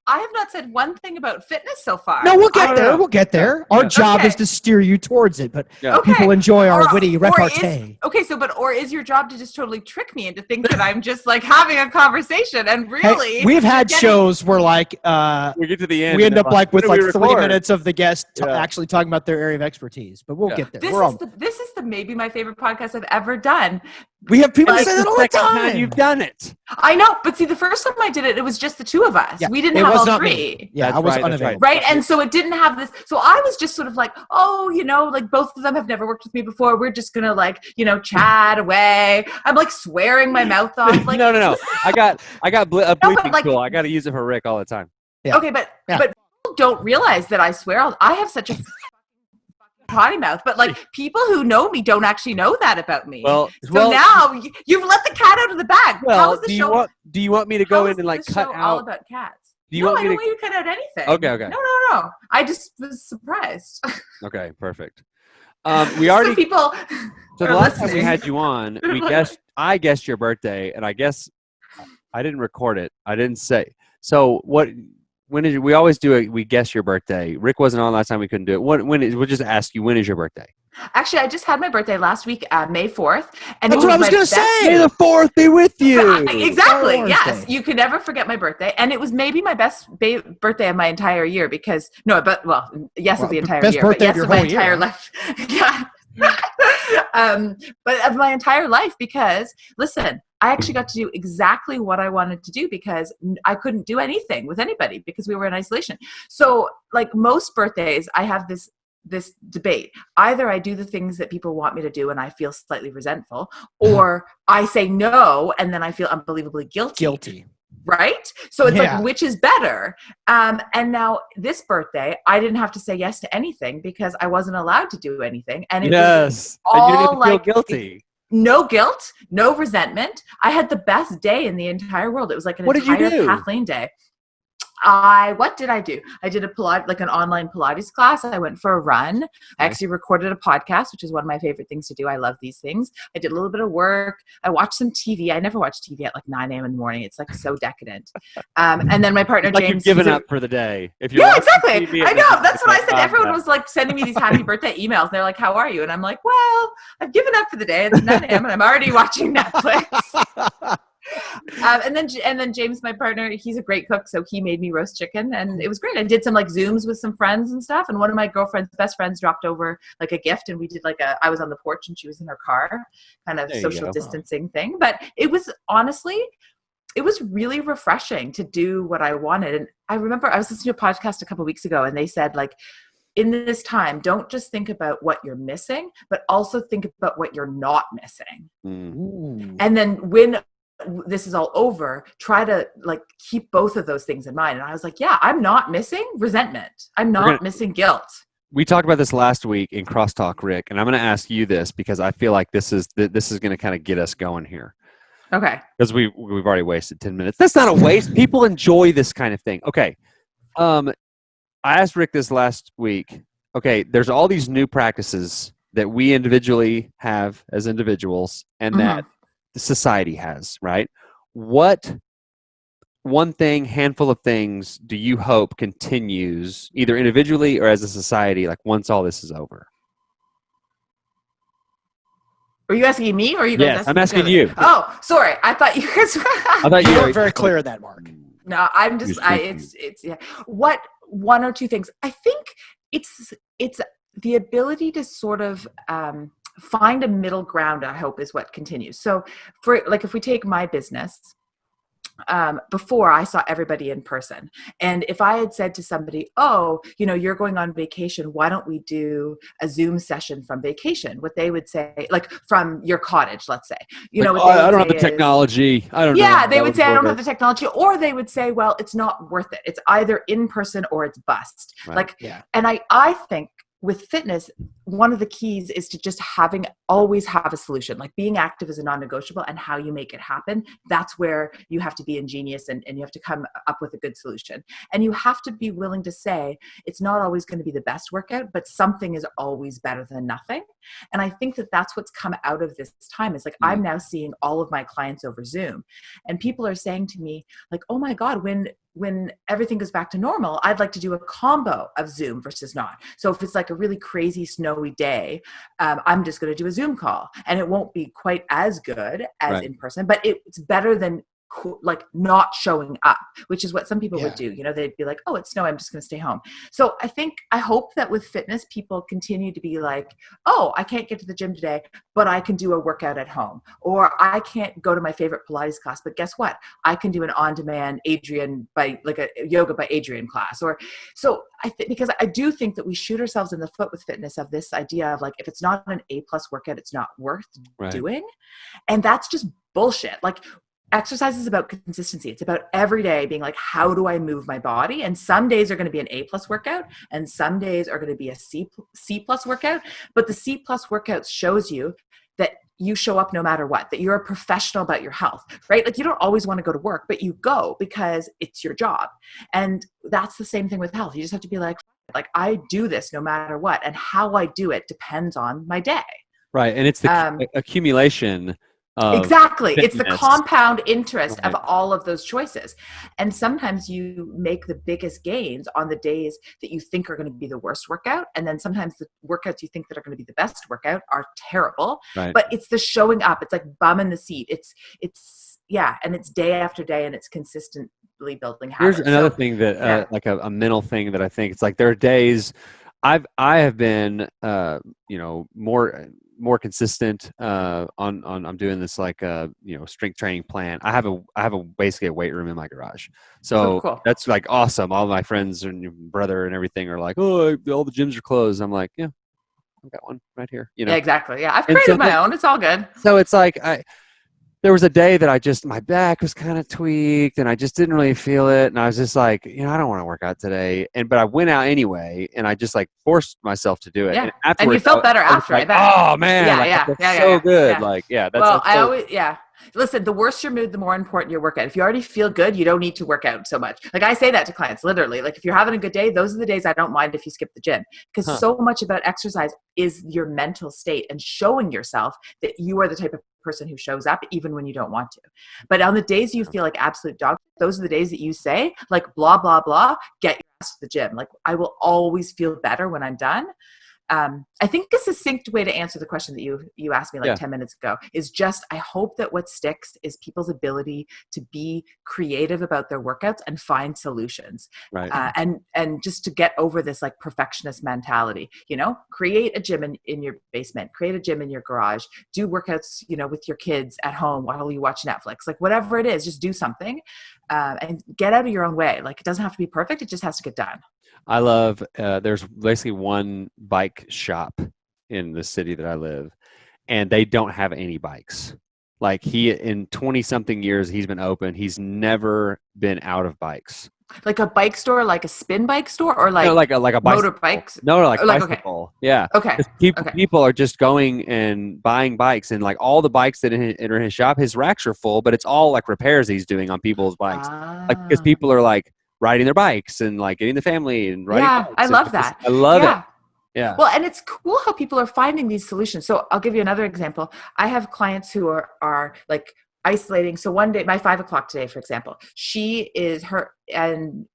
Speaker 5: I have not said one thing about fitness so far.
Speaker 4: No, we'll
Speaker 3: I
Speaker 4: get
Speaker 3: don't
Speaker 4: there.
Speaker 3: know.
Speaker 4: We'll get there.
Speaker 3: Yeah.
Speaker 4: Our job
Speaker 5: Okay.
Speaker 4: is to steer you towards it, but
Speaker 3: Yeah.
Speaker 5: Okay.
Speaker 4: people enjoy our witty
Speaker 5: Or
Speaker 4: repartee.
Speaker 5: or is your job to just totally trick me into think that I'm just like having a conversation and really
Speaker 4: Hey, we've had
Speaker 5: getting-
Speaker 4: shows where like
Speaker 3: We get to the end.
Speaker 4: we
Speaker 3: and
Speaker 4: end up
Speaker 3: they're
Speaker 4: like with
Speaker 3: "When
Speaker 4: like
Speaker 3: do we
Speaker 4: 3
Speaker 3: record?"
Speaker 4: minutes of the guest
Speaker 3: Yeah.
Speaker 4: actually talking about their area of expertise, but we'll
Speaker 3: Yeah.
Speaker 4: get there.
Speaker 5: This is the maybe my favorite podcast I've ever done.
Speaker 4: We have people
Speaker 5: Like
Speaker 4: say
Speaker 3: It's
Speaker 4: that
Speaker 3: the
Speaker 4: all the
Speaker 3: second time
Speaker 4: time.
Speaker 3: you've done it.
Speaker 5: I know, but see, the first time I did it, it was just the two of us.
Speaker 4: Yeah,
Speaker 5: We didn't
Speaker 4: it
Speaker 5: have
Speaker 4: was
Speaker 5: all
Speaker 4: not
Speaker 5: three.
Speaker 4: me. Yeah,
Speaker 3: That's
Speaker 4: I was
Speaker 3: right, that's
Speaker 4: unavailable.
Speaker 5: Right. And so it didn't have this. So I was just sort of like, oh, like both of them have never worked with me before. We're just going to like, chat away. I'm like swearing my mouth off. Like,
Speaker 3: No. I got a
Speaker 5: but,
Speaker 3: bleeping
Speaker 5: like-
Speaker 3: tool. I got to use it for Rick all the time.
Speaker 4: Yeah.
Speaker 5: Okay, but
Speaker 4: Yeah.
Speaker 5: people don't realize that I swear. I have such a potty mouth, but like people who know me don't actually know that about me.
Speaker 3: Well,
Speaker 5: so now you've let the cat out of the bag. How
Speaker 3: well,
Speaker 5: is the
Speaker 3: do
Speaker 5: show?
Speaker 3: you want me to
Speaker 5: how
Speaker 3: go
Speaker 5: is
Speaker 3: in and like
Speaker 5: the
Speaker 3: cut
Speaker 5: show all
Speaker 3: out?
Speaker 5: about cats?
Speaker 3: Do you
Speaker 5: No,
Speaker 3: want
Speaker 5: I
Speaker 3: me
Speaker 5: don't
Speaker 3: to?
Speaker 5: want you to cut out anything.
Speaker 3: Okay.
Speaker 5: No. I just was surprised.
Speaker 3: Okay, perfect. We already.
Speaker 5: So people.
Speaker 3: So the
Speaker 5: are
Speaker 3: last time we
Speaker 5: listening.
Speaker 3: had you on, I guessed your birthday, and I guess I didn't record it. I didn't say. So when is we always do it? We guess your birthday. Rick wasn't on last time. We couldn't do it. We'll just ask you, when is your birthday?
Speaker 5: Actually, I just had my birthday last week, May 4th, and
Speaker 4: That's
Speaker 5: it
Speaker 4: what I was
Speaker 5: my
Speaker 4: gonna
Speaker 5: best-
Speaker 4: say.
Speaker 3: May the 4th be with you.
Speaker 5: Exactly.
Speaker 4: Star Wars
Speaker 5: Yes,
Speaker 4: Day.
Speaker 5: you can never forget my birthday, and it was maybe my best birthday of my entire year because of the entire
Speaker 4: best
Speaker 5: year,
Speaker 4: birthday
Speaker 5: but
Speaker 4: of your
Speaker 5: my
Speaker 4: whole year,
Speaker 5: entire
Speaker 4: huh?
Speaker 5: life. Yeah. But of my entire life, because listen, I actually got to do exactly what I wanted to do because I couldn't do anything with anybody because we were in isolation. So, like most birthdays, I have this debate. Either I do the things that people want me to do and I feel slightly resentful, or I say no and then I feel unbelievably guilty. Right? So it's
Speaker 4: Yeah.
Speaker 5: like, which is better? And now this birthday, I didn't have to say yes to anything because I wasn't allowed to do anything. And it was
Speaker 3: Yes, and you didn't
Speaker 5: all
Speaker 3: feel
Speaker 5: like
Speaker 3: guilty.
Speaker 5: no guilt, no resentment. I had the best day in the entire world. It was like an
Speaker 3: What did you
Speaker 5: entire
Speaker 3: do?
Speaker 5: Kathleen day. What did I do? I did an online Pilates class. I went for a run. I actually recorded a podcast, which is one of my favorite things to do. I love these things. I did a little bit of work. I watched some TV. I never watch TV at like 9 a.m. in the morning. It's like so decadent. And then my partner,
Speaker 3: Like
Speaker 5: James.
Speaker 3: you've given
Speaker 5: he's a-
Speaker 3: up for the day. If you're
Speaker 5: Yeah,
Speaker 3: watching
Speaker 5: exactly.
Speaker 3: TV
Speaker 5: I
Speaker 3: at
Speaker 5: know.
Speaker 3: night,
Speaker 5: That's what I
Speaker 3: it's
Speaker 5: said.
Speaker 3: like,
Speaker 5: Everyone
Speaker 3: "Oh,
Speaker 5: was like sending me these happy birthday emails. They're like, "How are you?" And I'm like, "Well, I've given up for the day. It's 9 a.m. and I'm already watching Netflix." And then James, my partner, he's a great cook, so he made me roast chicken, and it was great. I did some like Zooms with some friends and stuff, and one of my girlfriend's best friends dropped over like a gift, and we did I was on the porch and she was in her car, kind of
Speaker 3: There you
Speaker 5: social
Speaker 3: go.
Speaker 5: distancing thing. But it was honestly, it was really refreshing to do what I wanted. And I remember I was listening to a podcast a couple of weeks ago, and they said like, in this time, don't just think about what you're missing, but also think about what you're not missing. And then when this is all over, try to like keep both of those things in mind. And I was like, yeah, I'm not missing resentment. I'm not missing guilt.
Speaker 3: We talked about this last week in Crosstalk, Rick, and I'm going to ask you this because I feel like this is going to kind of get us going here.
Speaker 5: Okay.
Speaker 3: Because we've already wasted 10 minutes. That's not a waste. People enjoy this kind of thing. Okay. I asked Rick this last week. Okay, there's all these new practices that we individually have as individuals and that the society has, right? What one thing, handful of things do you hope continues either individually or as a society, like once all this is over?
Speaker 5: Are you asking me or are you guys asking
Speaker 3: I'm asking you.
Speaker 5: Oh, sorry. I thought you guys
Speaker 3: I thought
Speaker 4: You weren't very clear in that, Mark.
Speaker 5: No, I'm just yeah. What one or two things? I think it's the ability to sort of find a middle ground, I hope, is what continues. So for like, if we take my business, before I saw everybody in person. And if I had said to somebody, oh, you know, you're going on vacation, why don't we do a Zoom session from vacation? What they would say, like from your cottage, let's say, you know, what
Speaker 3: I don't have the technology. I don't know.
Speaker 5: Yeah, they would say, I don't have the technology. Or they would say, well, it's not worth it. It's either in person or it's bust.
Speaker 3: Right.
Speaker 5: Like, and I think with fitness, one of the keys is to just always have a solution. Like being active is a non-negotiable, and how you make it happen. That's where you have to be ingenious and you have to come up with a good solution. And you have to be willing to say, it's not always going to be the best workout, but something is always better than nothing. And I think that that's what's come out of this time is like, I'm now seeing all of my clients over Zoom, and people are saying to me like, oh my God, when everything goes back to normal, I'd like to do a combo of Zoom versus not. So if it's like a really crazy snowy day, I'm just going to do a Zoom call, and it won't be quite as good as in person, but it's better than like not showing up, which is what some people would do. You know, they'd be like, oh, it's snow, I'm just going to stay home. So I hope that with fitness, people continue to be like, oh, I can't get to the gym today, but I can do a workout at home. Or I can't go to my favorite Pilates class, but guess what? I can do an on-demand a yoga by Adrian class. Or so because I do think that we shoot ourselves in the foot with fitness of this idea of like, if it's not an A+ workout, it's not worth doing. And that's just bullshit. Like, exercise is about consistency. It's about every day being like, how do I move my body? And some days are going to be an A+ workout, and some days are going to be a C+ workout. But the C+ workout shows you that you show up no matter what, that you're a professional about your health, right? Like you don't always want to go to work, but you go because it's your job. And that's the same thing with health. You just have to be like I do this no matter what. And how I do it depends on my day.
Speaker 3: Right. And it's the accumulation.
Speaker 5: Exactly.
Speaker 3: Fitness.
Speaker 5: It's the compound interest of all of those choices. And sometimes you make the biggest gains on the days that you think are going to be the worst workout. And then sometimes the workouts you think that are going to be the best workout are terrible. Right. But it's the showing up. It's like bum in the seat. It's and it's day after day, and it's consistently building habits.
Speaker 3: Here's another thing that like a mental thing that I think it's like there are days I have been more consistent on I'm doing this like strength training plan. I have basically a weight room in my garage. So
Speaker 5: cool.
Speaker 3: That's like awesome. All my friends and your brother and everything are like, oh, all the gyms are closed. I'm like, yeah, I've got one right here. You know?
Speaker 5: Yeah, exactly. Yeah. I've created my own. It's all good.
Speaker 3: So it's like there was a day that my back was kind of tweaked and I just didn't really feel it. And I was just like, I don't want to work out today. But I went out anyway, and I just like forced myself to do it.
Speaker 5: Yeah.
Speaker 3: And
Speaker 5: you felt better after,
Speaker 3: like,
Speaker 5: I bet.
Speaker 3: Oh man. So good.
Speaker 5: Yeah.
Speaker 3: Like,
Speaker 5: Listen, the worse your mood, the more important your workout. If you already feel good, you don't need to work out so much. Like I say that to clients, literally. Like if you're having a good day, those are the days I don't mind if you skip the gym. Because so much about exercise is your mental state and showing yourself that you are the type of person who shows up even when you don't want to. But on the days you feel like absolute dog, those are the days that you say like blah, blah, blah, get your ass to the gym. Like I will always feel better when I'm done. I think a succinct way to answer the question that you asked me 10 minutes ago is just, I hope that what sticks is people's ability to be creative about their workouts and find solutions.
Speaker 3: Right.
Speaker 5: And just to get over this like perfectionist mentality, create a gym in your basement, create a gym in your garage, do workouts, with your kids at home while you watch Netflix, like whatever it is, just do something, and get out of your own way. Like it doesn't have to be perfect. It just has to get done.
Speaker 3: I love, there's basically one bike shop in the city that I live, and they don't have any bikes. Like in 20 something years, he's been open. He's never been out of bikes.
Speaker 5: Like a bike store, like a spin bike store, or like
Speaker 3: No, like a bicycle.
Speaker 5: motorbikes?
Speaker 3: No, like
Speaker 5: Like,
Speaker 3: bicycle. Yeah.
Speaker 5: Okay.
Speaker 3: People are just going and buying bikes, and like all the bikes that enter his shop, his racks are full, but it's all like repairs he's doing on people's bikes. Like because people are like riding their bikes and like getting the family and riding.
Speaker 5: Yeah,
Speaker 3: bikes.
Speaker 5: I love that.
Speaker 3: I love it. Yeah.
Speaker 5: Well, and it's cool how people are finding these solutions. So I'll give you another example. I have clients who are like isolating. So one day, my 5 o'clock today, for example, she is in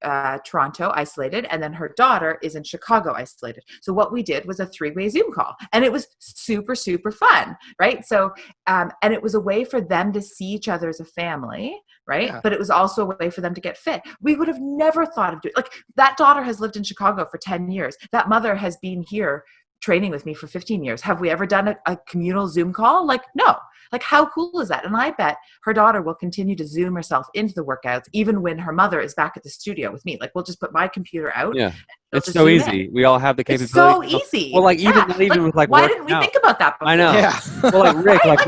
Speaker 5: Toronto isolated, and then her daughter is in Chicago isolated. So what we did was a 3-way Zoom call, and it was super, super fun, right? So, and it was a way for them to see each other as a family, right? Yeah. But it was also a way for them to get fit. We would have never thought of doing, like, that daughter has lived in Chicago for 10 years. That mother has been here training with me for 15 years. Have we ever done a communal Zoom call? Like, no. Like, how cool is that? And I bet her daughter will continue to Zoom herself into the workouts, even when her mother is back at the studio with me. Like, we'll just put my computer out.
Speaker 3: Yeah. It's so easy. We all have the capability.
Speaker 5: It's so easy.
Speaker 3: Well, like, even with like,
Speaker 5: why didn't we think about that before?
Speaker 3: I know.
Speaker 4: Yeah.
Speaker 3: Well, like Rick, like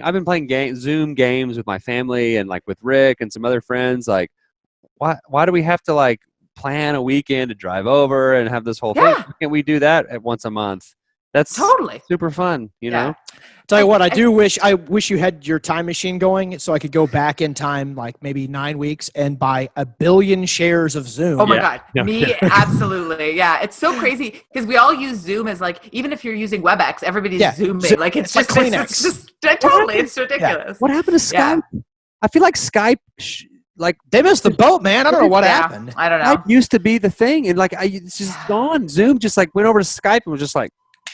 Speaker 5: I've
Speaker 3: been playing Zoom games with my family and like with Rick and some other friends. Like, why do we have to like plan a weekend to drive over and have this whole thing? Why can't we do that at once a month? That's
Speaker 5: totally
Speaker 3: super fun, you know?
Speaker 4: Tell you what, I wish you had your time machine going so I could go back in time, like maybe 9 weeks, and buy 1 billion shares of Zoom.
Speaker 5: Oh my God. Me, absolutely. Yeah. It's so crazy because we all use Zoom as like, even if you're using WebEx, everybody's Zooming. Like it's just totally, it's ridiculous.
Speaker 3: Yeah. What happened to Skype? Yeah. I feel like Skype, like
Speaker 4: they missed the boat, man. I don't know what happened.
Speaker 5: I don't know.
Speaker 3: Skype used to be the thing, and like it's just gone. Zoom just like went over to Skype and was just like,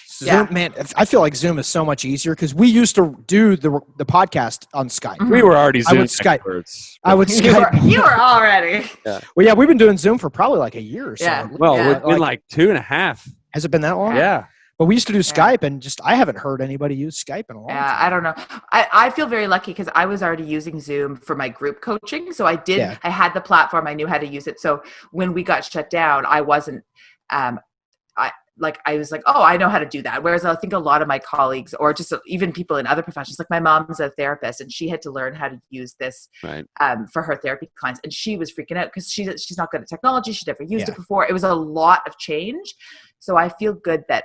Speaker 4: Zoom, man, I feel like Zoom is so much easier because we used to do the podcast on Skype.
Speaker 3: We were already Zoom experts.
Speaker 4: I would Skype.
Speaker 5: You were already.
Speaker 4: Yeah. Well, yeah, we've been doing Zoom for probably like a year or so.
Speaker 5: Yeah.
Speaker 3: Well, it's been like 2.5.
Speaker 4: Has it been that long?
Speaker 3: Yeah.
Speaker 4: But we used to do Skype, and I haven't heard anybody use Skype in a long time.
Speaker 5: I don't know. I feel very lucky because I was already using Zoom for my group coaching. So I had the platform. I knew how to use it. So when we got shut down, I wasn't I was like, oh, I know how to do that. Whereas I think a lot of my colleagues or just even people in other professions, like my mom's a therapist and she had to learn how to use this for her therapy clients. And she was freaking out because she's not good at technology. She'd never used it before. It was a lot of change. So I feel good that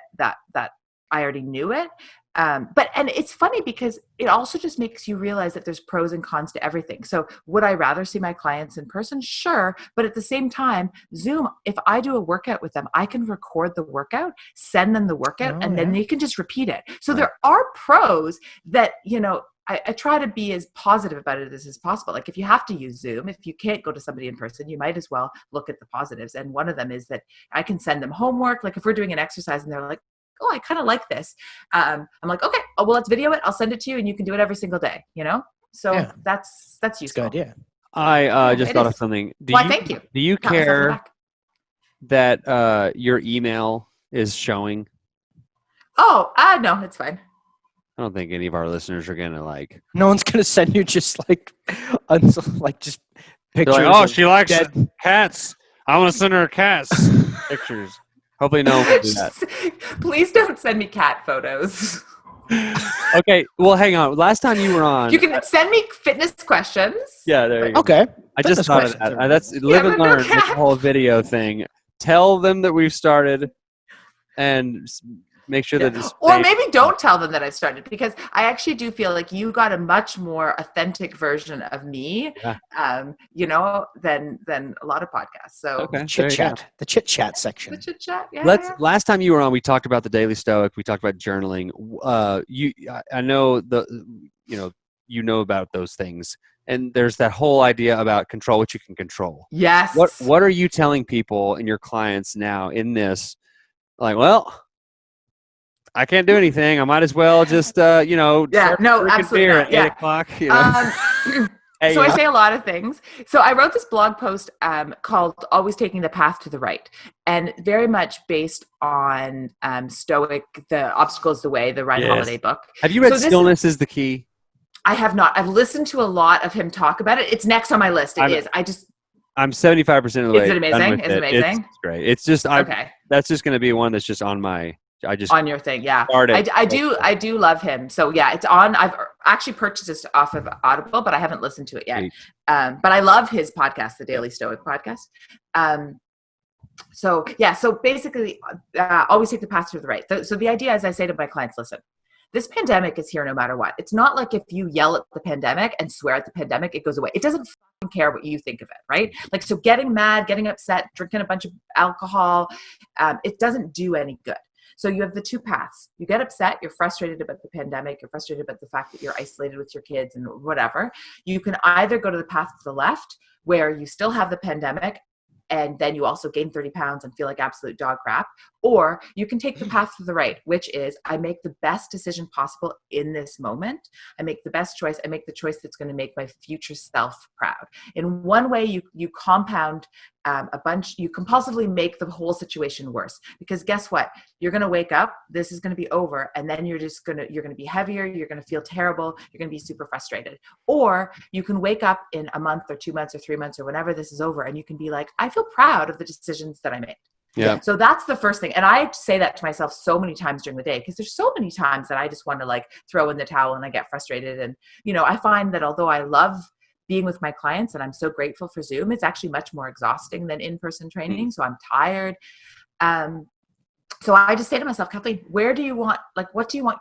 Speaker 5: I already knew it. And it's funny because it also just makes you realize that there's pros and cons to everything. So would I rather see my clients in person? Sure. But at the same time, Zoom, if I do a workout with them, I can record the workout, send them the workout, and then they can just repeat it. So there are pros that, I try to be as positive about it as possible. Like if you have to use Zoom, if you can't go to somebody in person, you might as well look at the positives. And one of them is that I can send them homework. Like if we're doing an exercise and they're like, oh, I kind of like this. I'm like, okay, well, let's video it. I'll send it to you and you can do it every single day, So that's useful.
Speaker 4: Good idea.
Speaker 3: I just thought of something.
Speaker 5: Thank you.
Speaker 3: Do you care that your email is showing?
Speaker 5: Oh, no, it's fine.
Speaker 3: I don't think any of our listeners are going to like.
Speaker 4: No one's going to send you just like just pictures.
Speaker 3: Like, oh, she likes cats. I want to send her cats pictures. Hopefully no one will do that.
Speaker 5: Please don't send me cat photos.
Speaker 3: Okay, well, hang on. Last time you were on...
Speaker 5: You can send me fitness questions.
Speaker 3: Yeah, there you go.
Speaker 4: Okay.
Speaker 3: I just thought of that. That's live and learn, the whole video thing. Tell them that we've started and make sure that it's...
Speaker 5: Or maybe don't tell them that I started because I actually do feel like you got a much more authentic version of me, than a lot of podcasts. So
Speaker 4: the chit chat section.
Speaker 5: The chit chat. Yeah.
Speaker 3: Last time you were on, we talked about the Daily Stoic. We talked about journaling. I know you know about those things, and there's that whole idea about control what you can control.
Speaker 5: Yes.
Speaker 3: What are you telling people and your clients now in this? Like, well, I can't do anything. I might as well just,
Speaker 5: absolutely
Speaker 3: beer at 8 o'clock.
Speaker 5: So I say a lot of things. So I wrote this blog post called Always Taking the Path to the Right, and very much based on Stoic, The Obstacle is the Way, the Ryan Holiday book.
Speaker 3: Have you read Stillness Is the Key?
Speaker 5: I have not. I've listened to a lot of him talk about it. It's next on my list. It is.
Speaker 3: I'm 75% of the way.
Speaker 5: Is it amazing?
Speaker 3: done with
Speaker 5: Is it amazing?
Speaker 3: It's great. It's just
Speaker 5: Okay.
Speaker 3: That's just going to be one that's just on my. I just
Speaker 5: On your thing, yeah.
Speaker 3: started.
Speaker 5: I do love him. So yeah, it's on. I've actually purchased this off of Audible, but I haven't listened to it yet. But I love his podcast, the Daily Stoic podcast. So basically, always take the path to the right. So the idea is, I say to my clients, listen, this pandemic is here no matter what. It's not like if you yell at the pandemic and swear at the pandemic, it goes away. It doesn't fucking care what you think of it, right? Like, so getting mad, getting upset, drinking a bunch of alcohol, it doesn't do any good. So you have the two paths. You get upset, you're frustrated about the pandemic, you're frustrated about the fact that you're isolated with your kids and whatever. You can either go to the path to the left, where you still have the pandemic, and then you also gain 30 pounds and feel like absolute dog crap. Or you can take the path to the right, which is, I make the best decision possible in this moment. I make the best choice. I make the choice that's going to make my future self proud. In one way, you compound you compulsively make the whole situation worse, because guess what? You're going to wake up, this is going to be over, and then you're going to be heavier, you're going to feel terrible, you're going to be super frustrated. Or you can wake up in a month or 2 months or 3 months or whenever this is over, and you can be like, I feel proud of the decisions that I made.
Speaker 3: Yeah.
Speaker 5: So that's the first thing. And I say that to myself so many times during the day, because there's so many times that I just want to like throw in the towel and I get frustrated. And, I find that although I love being with my clients and I'm so grateful for Zoom, it's actually much more exhausting than in-person training. So I'm tired. So I just say to myself, Kathleen, what do you want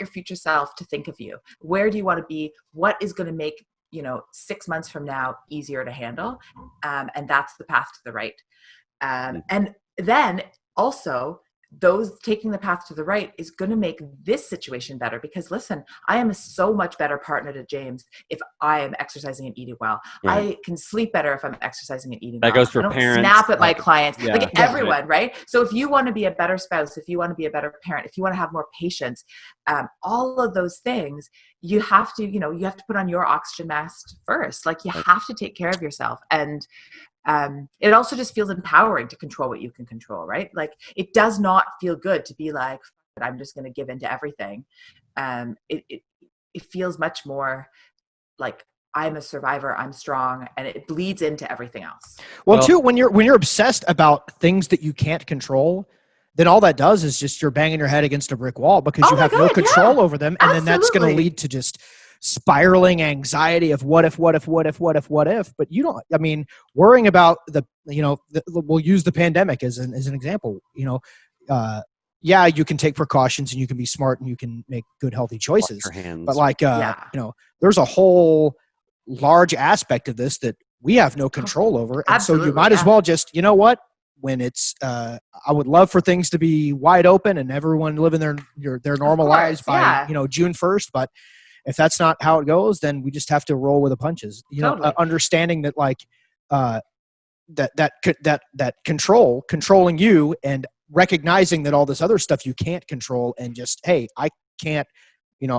Speaker 5: your future self to think of you? Where do you want to be? What is going to make, 6 months from now easier to handle? And that's the path to the right. And then also, those taking the path to the right is going to make this situation better, because listen, I am a so much better partner to James if I am exercising and eating well.
Speaker 3: Right.
Speaker 5: I can sleep better if I'm exercising and eating well.
Speaker 3: That goes for
Speaker 5: I don't
Speaker 3: parents.
Speaker 5: snap at my clients,
Speaker 3: Yeah,
Speaker 5: like everyone, right? So if you want to be a better spouse, if you want to be a better parent, if you want to have more patience, all of those things, you have to, you have to put on your oxygen mask first. Like, you have to take care of yourself. And it also just feels empowering to control what you can control, right? Like, it does not feel good to be like, I'm just going to give into everything. It feels much more like I'm a survivor, I'm strong, and it bleeds into everything else.
Speaker 4: Well, too, when you're obsessed about things that you can't control, then all that does is just you're banging your head against a brick wall, because you have no control over them. And then that's going to lead to just spiraling anxiety of what if. But you don't, worrying about we'll use the pandemic as an example. You can take precautions and you can be smart and you can make good, healthy choices. But there's a whole large aspect of this that we have no control over. And so you might as well just, when it's, I would love for things to be wide open and everyone living their normal lives by, June 1st. But if that's not how it goes, then we just have to roll with the punches, understanding that that controlling you, and recognizing that all this other stuff you can't control, and just, hey, I can't,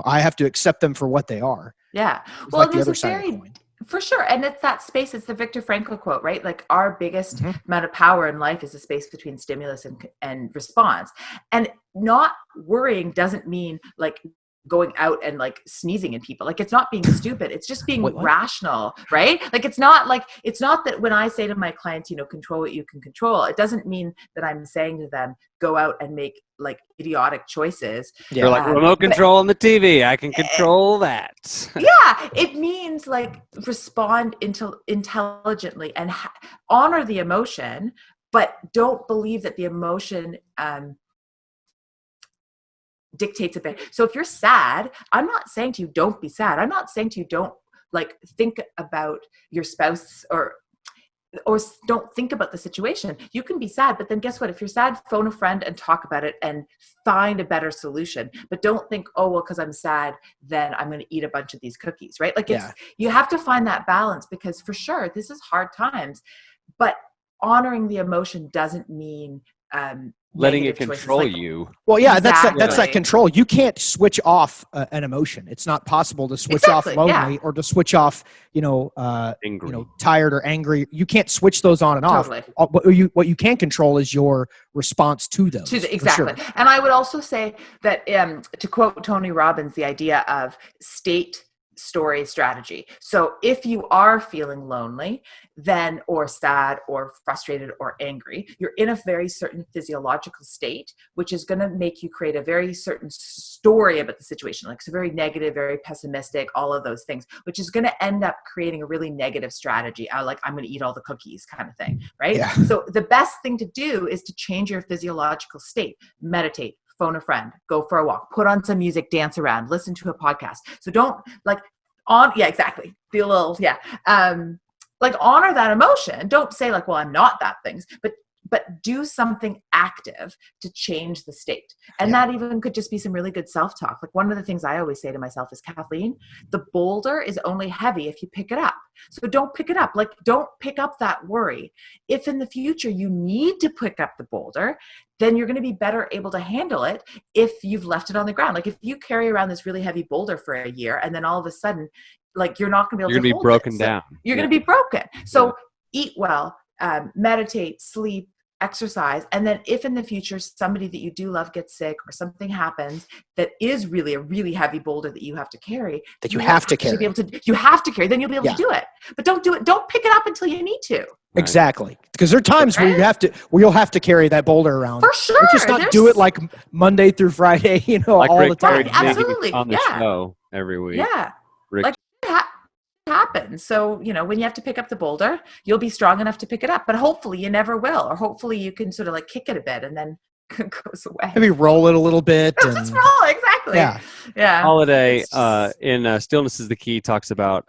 Speaker 4: I have to accept them for what they are.
Speaker 5: Yeah.
Speaker 4: It's
Speaker 5: Well,
Speaker 4: like the other side of the coin.
Speaker 5: For sure. And it's that space. It's the Viktor Frankl quote, right? Like, our biggest amount of power in life is the space between stimulus and response. And not worrying doesn't mean like going out and like sneezing at people. Like, it's not being stupid. It's just being rational, right? Like, it's not that when I say to my clients, control what you can control, it doesn't mean that I'm saying to them, go out and make like idiotic choices.
Speaker 3: You're like, remote control on the TV. I can control that.
Speaker 5: Yeah. It means like respond intelligently and honor the emotion, but don't believe that the emotion, dictates a bit. So if you're sad, I'm not saying to you, don't be sad. I'm not saying to you, don't like think about your spouse or don't think about the situation. You can be sad, but then guess what? If you're sad, phone a friend and talk about it and find a better solution. But don't think, oh, well, because I'm sad, then I'm going to eat a bunch of these cookies, right? Like, you have to find that balance, because for sure, this is hard times, but honoring the emotion doesn't mean,
Speaker 3: letting it control you.
Speaker 4: Well, yeah, exactly. that's that control. You can't switch off an emotion. It's not possible to switch off lonely or to switch off, angry. Tired or angry. You can't switch those on and off. What you can control is your response to those.
Speaker 5: Exactly. Sure. And I would also say that, to quote Tony Robbins, the idea of state story strategy. So if you are feeling lonely, then, or sad or frustrated or angry, you're in a very certain physiological state, which is going to make you create a very certain story about the situation. Like, so very negative, very pessimistic, all of those things, which is going to end up creating a really negative strategy. Like, I'm going to eat all the cookies kind of thing. Right.
Speaker 4: Yeah.
Speaker 5: So the best thing to do is to change your physiological state, meditate, phone a friend, go for a walk, put on some music, dance around, listen to a podcast. So don't exactly. Be a little, like honor that emotion. Don't say like, well, I'm not that things, but do something active to change the state. And that even could just be some really good self-talk. Like, one of the things I always say to myself is, Kathleen, the boulder is only heavy if you pick it up. So don't pick it up. Like, don't pick up that worry. If in the future you need to pick up the boulder, then you're going to be better able to handle it if you've left it on the ground. Like, if you carry around this really heavy boulder for a year and then all of a sudden, like, you're not going to be able to hold
Speaker 3: broken
Speaker 5: it.
Speaker 3: down.
Speaker 5: So you're going to be broken. So eat well, meditate, sleep, exercise. And then if in the future somebody that you do love gets sick or something happens that is really a really heavy boulder that you have to carry,
Speaker 4: That you have to carry.
Speaker 5: You have to carry, then you'll be able to do it. But don't do it. Don't pick it up until you need to.
Speaker 4: Exactly. Because there are times where you'll have to carry that boulder around.
Speaker 5: For sure.
Speaker 4: But just not do it like Monday through Friday,
Speaker 3: Like
Speaker 4: all
Speaker 3: Rick
Speaker 4: the time.
Speaker 3: Perry
Speaker 5: Absolutely.
Speaker 3: on the show every week.
Speaker 5: Yeah.
Speaker 3: Rick.
Speaker 5: Like, happens. So, when you have to pick up the boulder, you'll be strong enough to pick it up, but hopefully you never will, or hopefully you can sort of like kick it a bit and then it goes away.
Speaker 4: Maybe roll it a little bit.
Speaker 5: Just roll, exactly. Yeah.
Speaker 3: Holiday in Stillness Is the Key talks about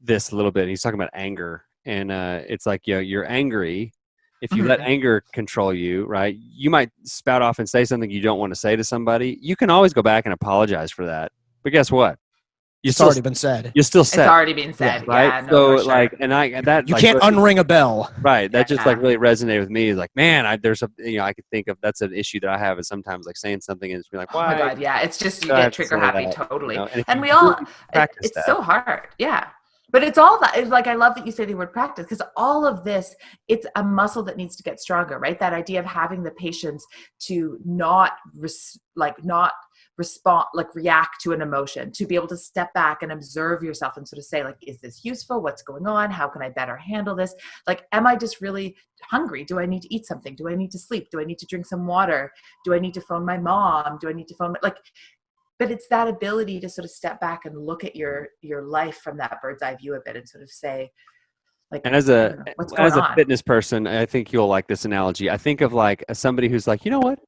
Speaker 3: this a little bit. He's talking about anger, and it's like, you're angry. If you let anger control you, right, you might spout off and say something you don't want to say to somebody. You can always go back and apologize for that. But guess what?
Speaker 4: It's already been said.
Speaker 3: You still said.
Speaker 5: It's already been said.
Speaker 3: Right.
Speaker 5: Yeah, no,
Speaker 3: so
Speaker 5: for sure.
Speaker 3: like, and that
Speaker 4: You
Speaker 3: like,
Speaker 4: can't unring a bell.
Speaker 3: Right. That just like really resonated with me. Is like, man, I could think of, that's an issue that I have, is sometimes like saying something and it's like, why?
Speaker 5: Oh my God, yeah. It's just, you get trigger happy, totally.
Speaker 3: And
Speaker 5: we all,
Speaker 3: practice
Speaker 5: it's
Speaker 3: that.
Speaker 5: so hard. Yeah. But it's all that, like, I love that you say the word practice, because all of this, it's a muscle that needs to get stronger, right? That idea of having the patience to not respond, like react to an emotion, to be able to step back and observe yourself and sort of say, like, is this useful? What's going on? How can I better handle this? Like, am I just really hungry? Do I need to eat something? Do I need to sleep? Do I need to drink some water? Do I need to phone my mom? Do I need to phone but it's that ability to sort of step back and look at your life from that bird's eye view a bit and sort of say, like,
Speaker 3: and as a fitness person, I think you'll like this analogy. I think of like somebody who's like, you know what?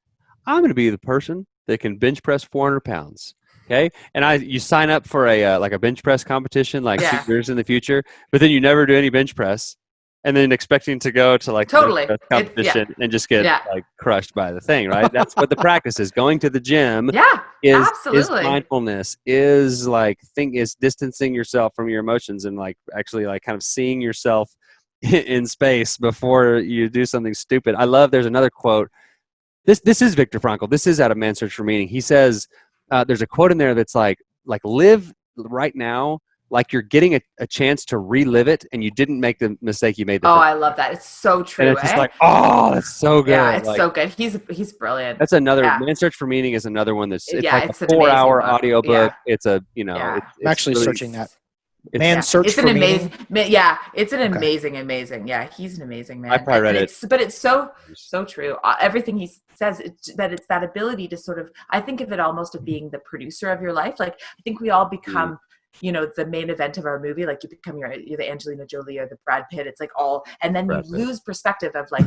Speaker 3: I'm going to be the person that can bench press 400 pounds. Okay. And you sign up for a bench press competition, like 2 years in the future, but then you never do any bench press. And then expecting to go to like the competition and just get like crushed by the thing, right? That's what the practice is. Going to the gym is mindfulness, is like is distancing yourself from your emotions and like actually like kind of seeing yourself in space before you do something stupid. I love, there's another quote. This is Viktor Frankl. This is out of Man's Search for Meaning. He says, there's a quote in there that's like live right now like you're getting a chance to relive it, and you didn't make the mistake you made.
Speaker 5: I love that. It's so true.
Speaker 3: And it's just like, that's so good.
Speaker 5: Yeah, it's so good. He's brilliant.
Speaker 3: That's another. Man's Search for Meaning is another one that's it's like
Speaker 5: it's
Speaker 3: a 4-hour audiobook.
Speaker 5: Yeah.
Speaker 3: It's a
Speaker 4: I'm actually
Speaker 3: really,
Speaker 4: searching that. Man's Search
Speaker 5: it's
Speaker 4: for
Speaker 5: an amazing,
Speaker 4: Meaning.
Speaker 5: It's an amazing. Yeah, he's an amazing man.
Speaker 3: I probably read it.
Speaker 5: But it's so true. Everything he says, it's that ability to sort of, I think of it almost of being the producer of your life. Like, I think we all become, the main event of our movie. Like, you become you're the Angelina Jolie or the Brad Pitt. It's like all, and then you lose perspective of like,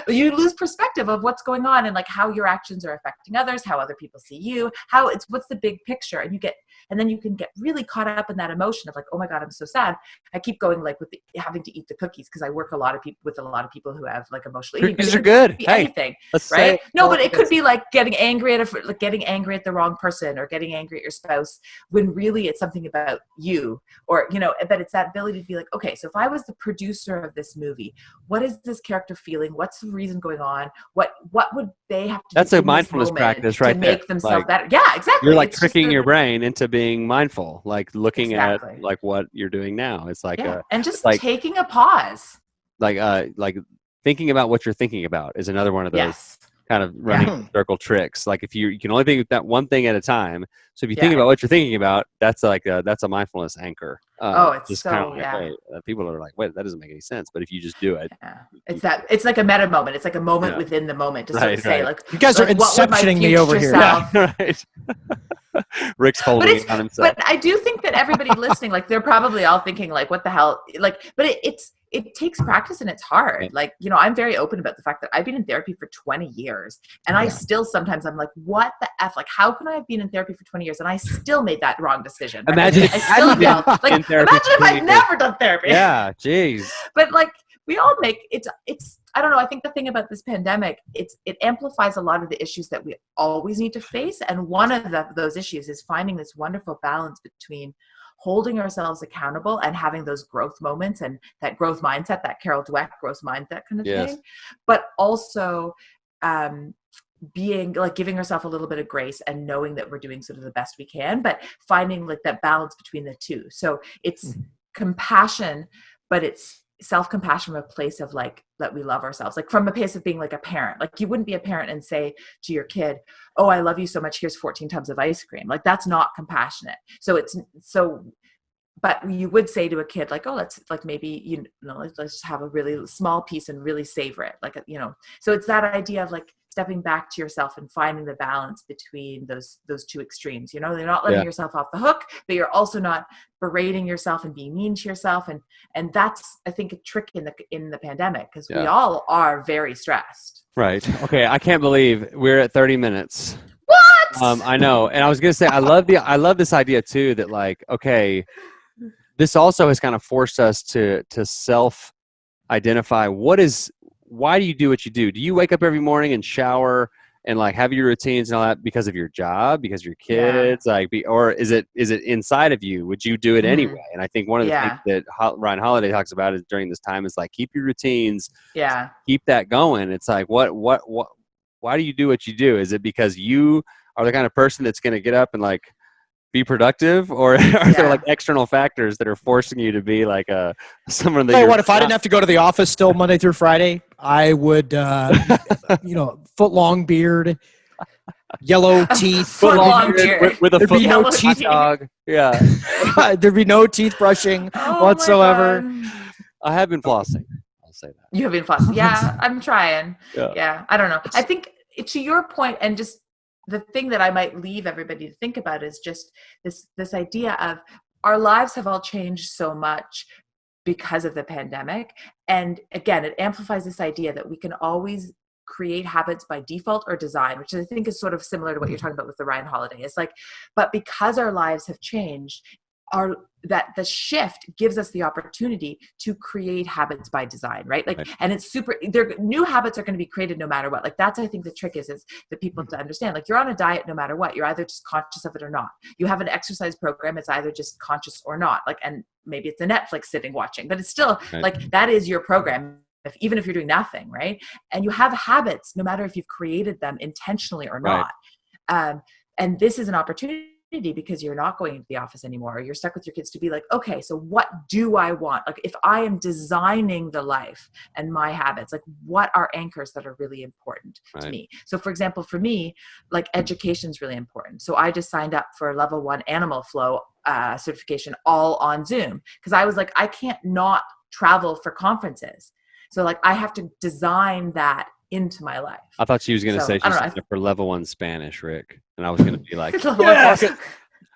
Speaker 5: you lose perspective of what's going on and like how your actions are affecting others, how other people see you, what's the big picture, and then you can get really caught up in that emotion of like, oh my God, I'm so sad. I keep going like with having to eat the cookies because I work with a lot of people who have like emotional eating.
Speaker 3: Cookies are good.
Speaker 5: Anything, right? No, but it could be like getting angry at the wrong person, or getting angry at your spouse when really it's something about you, or but it's that ability to be like, okay, so if I was the producer of this movie, what is this character feeling? What's the reason going on? What would they have to?
Speaker 3: That's
Speaker 5: do
Speaker 3: a mindfulness practice, right?
Speaker 5: To make themselves better. Yeah, exactly.
Speaker 3: You're like tricking your brain into being mindful, like looking at like what you're doing now. It's like
Speaker 5: and just like taking a pause.
Speaker 3: Like thinking about what you're thinking about is another one of those. kind of running circle tricks. Like if you can only think of that one thing at a time. So if you think about what you're thinking about, that's a mindfulness anchor.
Speaker 5: It's
Speaker 3: just
Speaker 5: so,
Speaker 3: kind of like, wait, people are like, wait, that doesn't make any sense. But if you just do it,
Speaker 5: it's like a meta moment. It's like a moment within the moment to sort of say, like,
Speaker 4: you guys are inceptioning me over here.
Speaker 3: Right. Rick's holding it on himself.
Speaker 5: But I do think that everybody listening, like, they're probably all thinking, like, what the hell? Like, but it takes practice and it's hard. Like, I'm very open about the fact that I've been in therapy for 20 years and I still sometimes I'm like, what the F? Like, how can I have been in therapy for 20 years and I still made that wrong decision? Right?
Speaker 3: Imagine if
Speaker 5: I'd never done therapy.
Speaker 3: Yeah, jeez.
Speaker 5: But like, we all make it's I don't know. I think the thing about this pandemic, it amplifies a lot of the issues that we always need to face. And one of those issues is finding this wonderful balance between holding ourselves accountable and having those growth moments and that growth mindset, that Carol Dweck growth mindset kind of thing, but also being like giving ourselves a little bit of grace and knowing that we're doing sort of the best we can, but finding like that balance between the two. So it's compassion, but it's self-compassion from a place of like that we love ourselves, like from a place of being like a parent. Like you wouldn't be a parent and say to your kid, oh, I love you so much, here's 14 tubs of ice cream. Like that's not compassionate. But you would say to a kid like, oh, let's like maybe let's have a really small piece and really savor it, like so it's that idea of like stepping back to yourself and finding the balance between those two extremes. You're not letting yourself off the hook, but you're also not berating yourself and being mean to yourself. And that's, I think, a trick in the pandemic, because we all are very stressed.
Speaker 3: Right. Okay. I can't believe we're at 30 minutes.
Speaker 5: What?
Speaker 3: I know. And I was going to say, I love this idea too, that like, okay, this also has kind of forced us to self-identify why do you do what you do? Do you wake up every morning and shower and like have your routines and all that because of your job, because of your kids, or is it inside of you? Would you do it anyway? And I think one of the things that Ryan Holiday talks about is during this time is like, keep your routines, keep that going. It's like, why do you do what you do? Is it because you are the kind of person that's going to get up and like be productive, or are there like external factors that are forcing you to be like someone that?
Speaker 4: Hey, what if I didn't have to go to the office still Monday through Friday? I would, foot long beard, yellow teeth,
Speaker 5: foot long beard
Speaker 3: with a foot
Speaker 5: no
Speaker 3: teeth dog. Yeah,
Speaker 4: there'd be no teeth brushing whatsoever.
Speaker 3: I have been flossing. I'll say that.
Speaker 5: You have been flossing. Yeah, I'm trying. Yeah, I don't know. I think to your point, and just the thing that I might leave everybody to think about is just this idea of our lives have all changed so much because of the pandemic. And again, it amplifies this idea that we can always create habits by default or design, which I think is sort of similar to what you're talking about with the Ryan Holiday. It's like, but because our lives have changed, that the shift gives us the opportunity to create habits by design, right? Like, and it's new habits are going to be created no matter what. Like that's, I think the trick is the people to understand, like you're on a diet no matter what. You're either just conscious of it or not. You have an exercise program. It's either just conscious or not. Like, and maybe it's a Netflix sitting watching, but it's still like, that is your program. Even if you're doing nothing, right? And you have habits, no matter if you've created them intentionally or not. And this is an opportunity, because you're not going into the office anymore, or you're stuck with your kids, to be like, okay, so what do I want? Like if I am designing the life and my habits, like what are anchors that are really important to me? So for example, for me, like education is really important. So I just signed up for level 1 animal flow certification all on Zoom, because I was like, I can't not travel for conferences. So like I have to design that into my life.
Speaker 3: I thought she was going to say she's signed up for level 1 Spanish, Rick. And I was going to be like,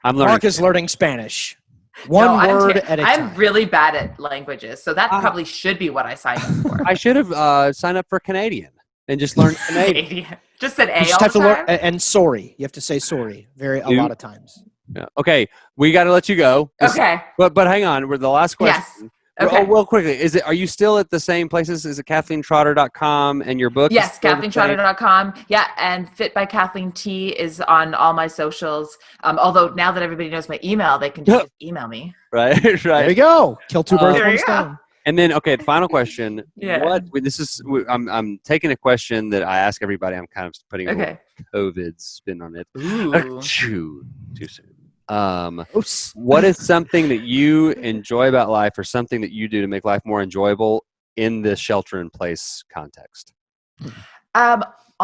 Speaker 4: Mark is learning Spanish. One word at a time.
Speaker 5: I'm really bad at languages, so that probably should be what I signed up for.
Speaker 3: I should have signed up for Canadian and just learned Canadian.
Speaker 5: Just said A
Speaker 4: you just
Speaker 5: all
Speaker 4: have
Speaker 5: the
Speaker 4: to
Speaker 5: time?
Speaker 4: learn, and sorry. You have to say sorry a lot of times.
Speaker 3: Yeah. Okay, we got to let you go.
Speaker 5: Okay.
Speaker 3: But hang on. We're the last question.
Speaker 5: Yes. Okay.
Speaker 3: Well, quickly, are you still at the same places? Is it KathleenTrotter.com and your book?
Speaker 5: Yes, KathleenTrotter.com. Yeah, and Fit by Kathleen T is on all my socials. Although now that everybody knows my email, they can just email me.
Speaker 3: Right.
Speaker 4: There you go. Kill two birds with one stone.
Speaker 3: And then, okay, the final question. I'm taking a question that I ask everybody. I'm kind of putting a little COVID spin on it.
Speaker 5: Ooh.
Speaker 3: Too soon. What is something that you enjoy about life, or something that you do to make life more enjoyable in this shelter-in-place context?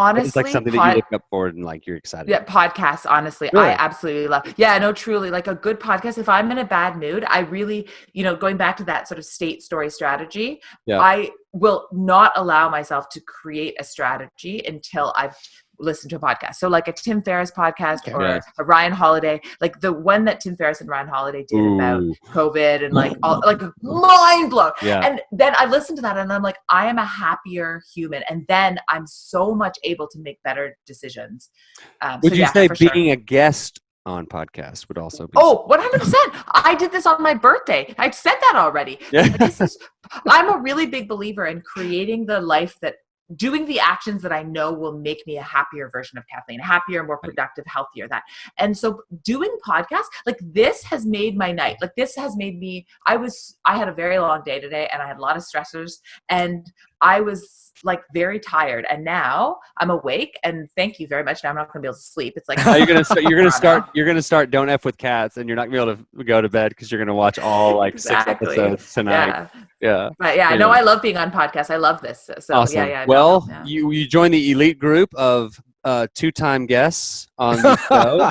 Speaker 5: honestly,
Speaker 3: it's like something that you look up for and like you're excited.
Speaker 5: Yeah, podcasts, honestly,
Speaker 3: Really?
Speaker 5: I absolutely love. Yeah, no, truly, like a good podcast. If I'm in a bad mood, I really, going back to that sort of state story strategy, I will not allow myself to create a strategy until I've listened to a podcast. So like a Tim Ferriss podcast or a Ryan Holiday, like the one that Tim Ferriss and Ryan Holiday did about COVID and like all, like mind blown.
Speaker 3: Yeah.
Speaker 5: And then I listened to that and I'm like, I am a happier human. And then I'm so much able to make better decisions.
Speaker 3: Would you say being a guest on podcast would also be?
Speaker 5: Oh, 100%. I did this on my birthday. I said that already.
Speaker 3: Yeah.
Speaker 5: I'm a really big believer in creating the life that doing the actions that I know will make me a happier version of Kathleen, happier, more productive, healthier, that. And so doing podcasts, like this has made my night. Like this has made me, I had a very long day today and I had a lot of stressors and I was like very tired, and now I'm awake and thank you very much. Now I'm not going to be able to sleep. It's like
Speaker 3: you're going to start Don't F with Cats and you're not going to be able to go to bed because you're going to watch all like 6 episodes tonight. Yeah.
Speaker 5: But yeah, no, I love being on podcasts. I love this. So
Speaker 3: awesome.
Speaker 5: Well,
Speaker 3: you join the elite group of 2-time guests on the show.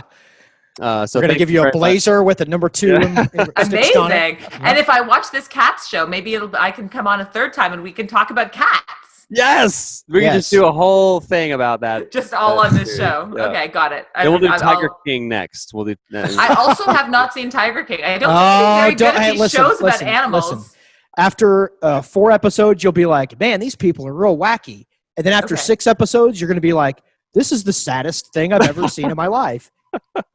Speaker 3: So
Speaker 4: we're going to give you a blazer with a number 2.
Speaker 5: Amazing. And if I watch this Cats show, maybe I can come on a 3rd time and we can talk about cats.
Speaker 3: Yes. We can just do a whole thing about that.
Speaker 5: Just all on this show. Yeah. Okay, got it.
Speaker 3: And we'll do Tiger King next. We'll do.
Speaker 5: I also have not seen Tiger King. I don't think he's very good at these shows about animals.
Speaker 4: Listen. After 4 episodes, you'll be like, man, these people are real wacky. And then after 6 episodes, you're going to be like, this is the saddest thing I've ever seen in my life.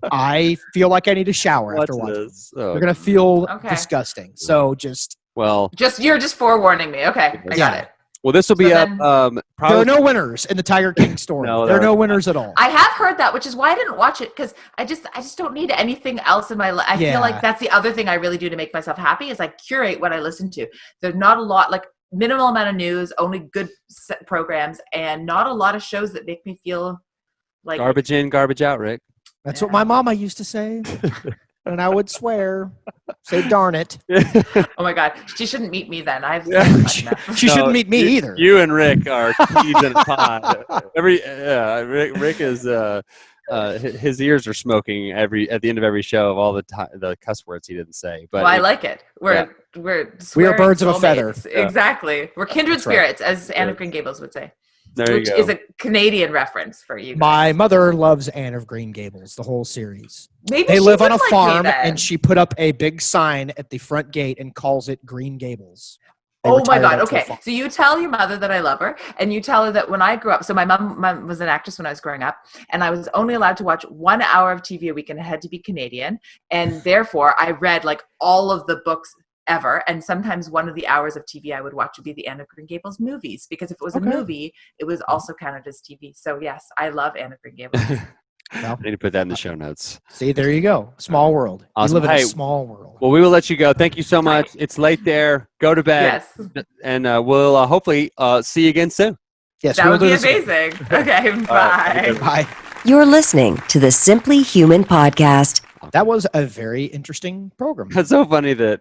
Speaker 4: I feel like I need a shower after watching this. You're going to feel disgusting. So
Speaker 5: you're just forewarning me. Okay, I got it.
Speaker 3: Well, this will be up.
Speaker 4: Probably. There are no winners in the Tiger King story. There are no winners at all.
Speaker 5: I have heard that, which is why I didn't watch it, because I just don't need anything else in my life. I feel like that's the other thing I really do to make myself happy is I curate what I listen to. There's not a lot, like minimal amount of news, only good programs, and not a lot of shows that make me feel like
Speaker 3: garbage in, garbage out, Rick.
Speaker 4: That's what my mama used to say. And I would swear, say darn it.
Speaker 5: Oh my God, she shouldn't meet me then.
Speaker 4: She shouldn't meet me either.
Speaker 3: You and Rick are peas in a pod. Rick is his ears are smoking at the end of every show of all the cuss words he didn't say. But
Speaker 5: I like it. We are
Speaker 4: birds of a feather.
Speaker 5: Exactly, we're kindred spirits, as Anne of Green Gables would say.
Speaker 3: Which
Speaker 5: is a Canadian reference for you guys.
Speaker 4: My mother loves Anne of Green Gables, the whole series.
Speaker 5: Maybe
Speaker 4: they live on a farm, and she put up a big sign at the front gate and calls it Green Gables.
Speaker 5: Oh my God. Okay. So you tell your mother that I love her, and you tell her that when I grew up, so my mom was an actress when I was growing up, and I was only allowed to watch 1 hour of TV a week, and it had to be Canadian. And therefore I read like all of the books ever. And sometimes one of the hours of TV I would watch would be the Anne of Green Gables movies, because if it was a movie, it was also counted as TV. So yes, I love Anne of Green Gables.
Speaker 3: I need to put that in the show notes.
Speaker 4: See, there you go. Small world.
Speaker 3: Awesome.
Speaker 4: You live in a small world.
Speaker 3: Well, we will let you go. Thank you so much. It's late there. Go to bed.
Speaker 5: Yes.
Speaker 3: And we'll hopefully see you again soon.
Speaker 4: Yes,
Speaker 5: that would be amazing. Okay, bye.
Speaker 3: Right,
Speaker 4: bye.
Speaker 1: You're listening to the Simply Human podcast.
Speaker 4: That was a very interesting program.
Speaker 3: It's so funny that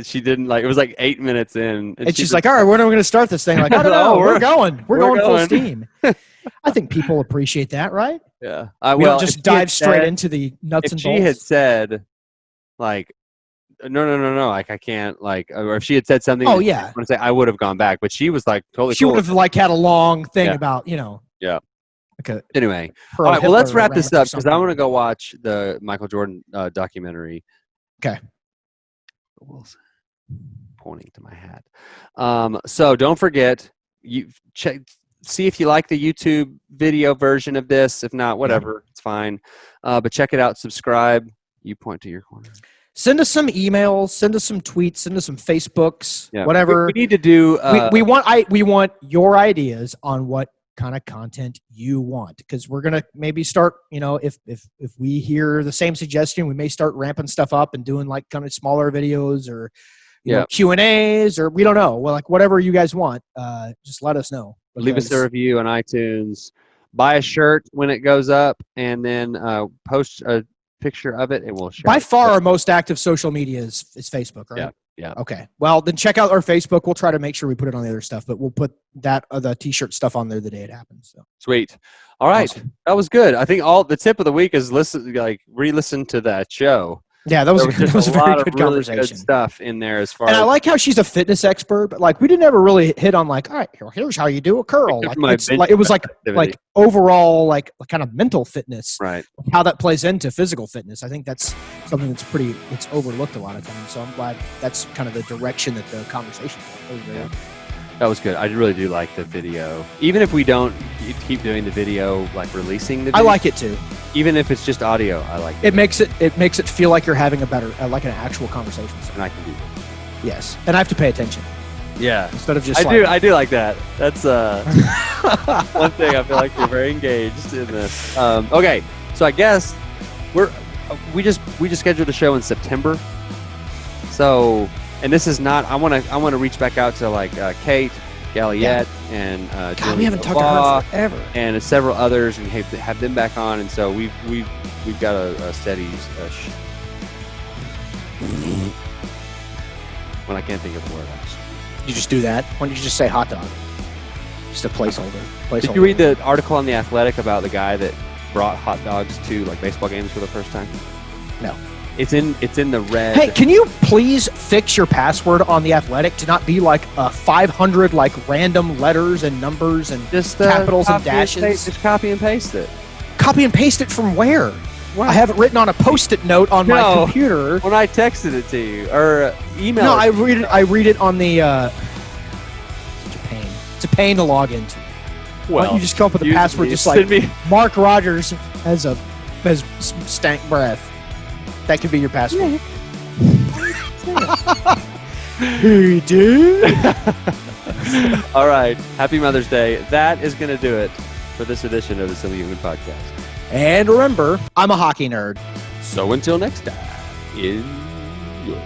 Speaker 3: she didn't it was like 8 minutes in.
Speaker 4: And she's like, all right, when are we going to start this thing? Like, I don't know. We're going full steam. I think people appreciate that, right?
Speaker 3: Yeah.
Speaker 4: We don't just dive straight into the nuts and bolts.
Speaker 3: If she had said, like, no, like, I can't, like, or if she had said something, I want to say, I would have gone back. But she was like, totally
Speaker 4: She would have, like, had a long thing about,
Speaker 3: Yeah.
Speaker 4: Okay.
Speaker 3: Anyway. All right, well, let's wrap this up because I want to go watch the Michael Jordan documentary.
Speaker 4: Okay.
Speaker 3: Pointing to my hat. So don't forget, see if you like the YouTube video version of this. If not, whatever, it's fine. But check it out. Subscribe. You point to your corner.
Speaker 4: Send us some emails. Send us some tweets. Send us some Facebooks. Yeah. Whatever.
Speaker 3: We need to do.
Speaker 4: We want your ideas on what kind of content you want, because we're gonna maybe start, if we hear the same suggestion, we may start ramping stuff up and doing like kind of smaller videos or Q&As, or we don't know. Well, like whatever you guys want, just let us know.
Speaker 3: Leave us a review on iTunes, buy a shirt when it goes up, and then post a picture of it and we'll share.
Speaker 4: By far our most active social media is Facebook, right?
Speaker 3: Yeah.
Speaker 4: Okay. Well, then check out our Facebook. We'll try to make sure we put it on the other stuff, but we'll put that the t-shirt stuff on there the day it happens. So
Speaker 3: Sweet. All right.
Speaker 4: Awesome.
Speaker 3: That was good. I think the tip of the week is re-listen to that show.
Speaker 4: Yeah, that was a
Speaker 3: Just
Speaker 4: very
Speaker 3: lot
Speaker 4: good
Speaker 3: of really
Speaker 4: conversation.
Speaker 3: good stuff in there as far
Speaker 4: And
Speaker 3: as
Speaker 4: I like how she's a fitness expert, but like we didn't ever really hit on like, all right, here's how you do a curl.
Speaker 3: Except
Speaker 4: Like,
Speaker 3: for my
Speaker 4: it was like
Speaker 3: activity.
Speaker 4: overall like kind of mental fitness,
Speaker 3: right.
Speaker 4: how that plays into physical fitness. I think that's something it's overlooked a lot of times. So I'm glad that's kind of the direction that the conversation went.
Speaker 3: That was good. I really do like the video. Even if we don't keep doing the video, like releasing the video.
Speaker 4: I like it too.
Speaker 3: Even if it's just audio, I like it.
Speaker 4: It makes it feel like you're having a better like an actual conversation.
Speaker 3: And I can do that.
Speaker 4: Yes, and I have to pay attention
Speaker 3: Yeah.
Speaker 4: instead of just.
Speaker 3: I do like that. That's one thing. I feel like you're very engaged in this. Okay, so I guess we just scheduled a show in September. So, and this is not. I want to reach back out to like Kate Galliette and
Speaker 4: God, we haven't talked to her forever.
Speaker 3: and several others, and have them back on. And so we've got a steady. When I can't think of the word.
Speaker 4: You just do that. Why don't you just say hot dog? Just a placeholder.
Speaker 3: Did you read the article on The Athletic about the guy that brought hot dogs to like baseball games for the first time?
Speaker 4: No.
Speaker 3: It's in the red.
Speaker 4: Hey, can you please fix your password on The Athletic to not be like 500 like random letters and numbers and
Speaker 3: just
Speaker 4: capitals and dashes?
Speaker 3: Just copy and paste it.
Speaker 4: Copy and paste it from where? I have it written on a Post-it note on my computer.
Speaker 3: When I texted it to you or emailed.
Speaker 4: No, I read it on the. Such a pain. It's a pain to log into. Why don't you just come up with a password just like Mark Rogers has stank breath? That could be your password. Hey, dude.
Speaker 3: All right. Happy Mother's Day. That is going to do it for this edition of the Silly Human Podcast.
Speaker 4: And remember, I'm a hockey nerd.
Speaker 3: So until next time, enjoy.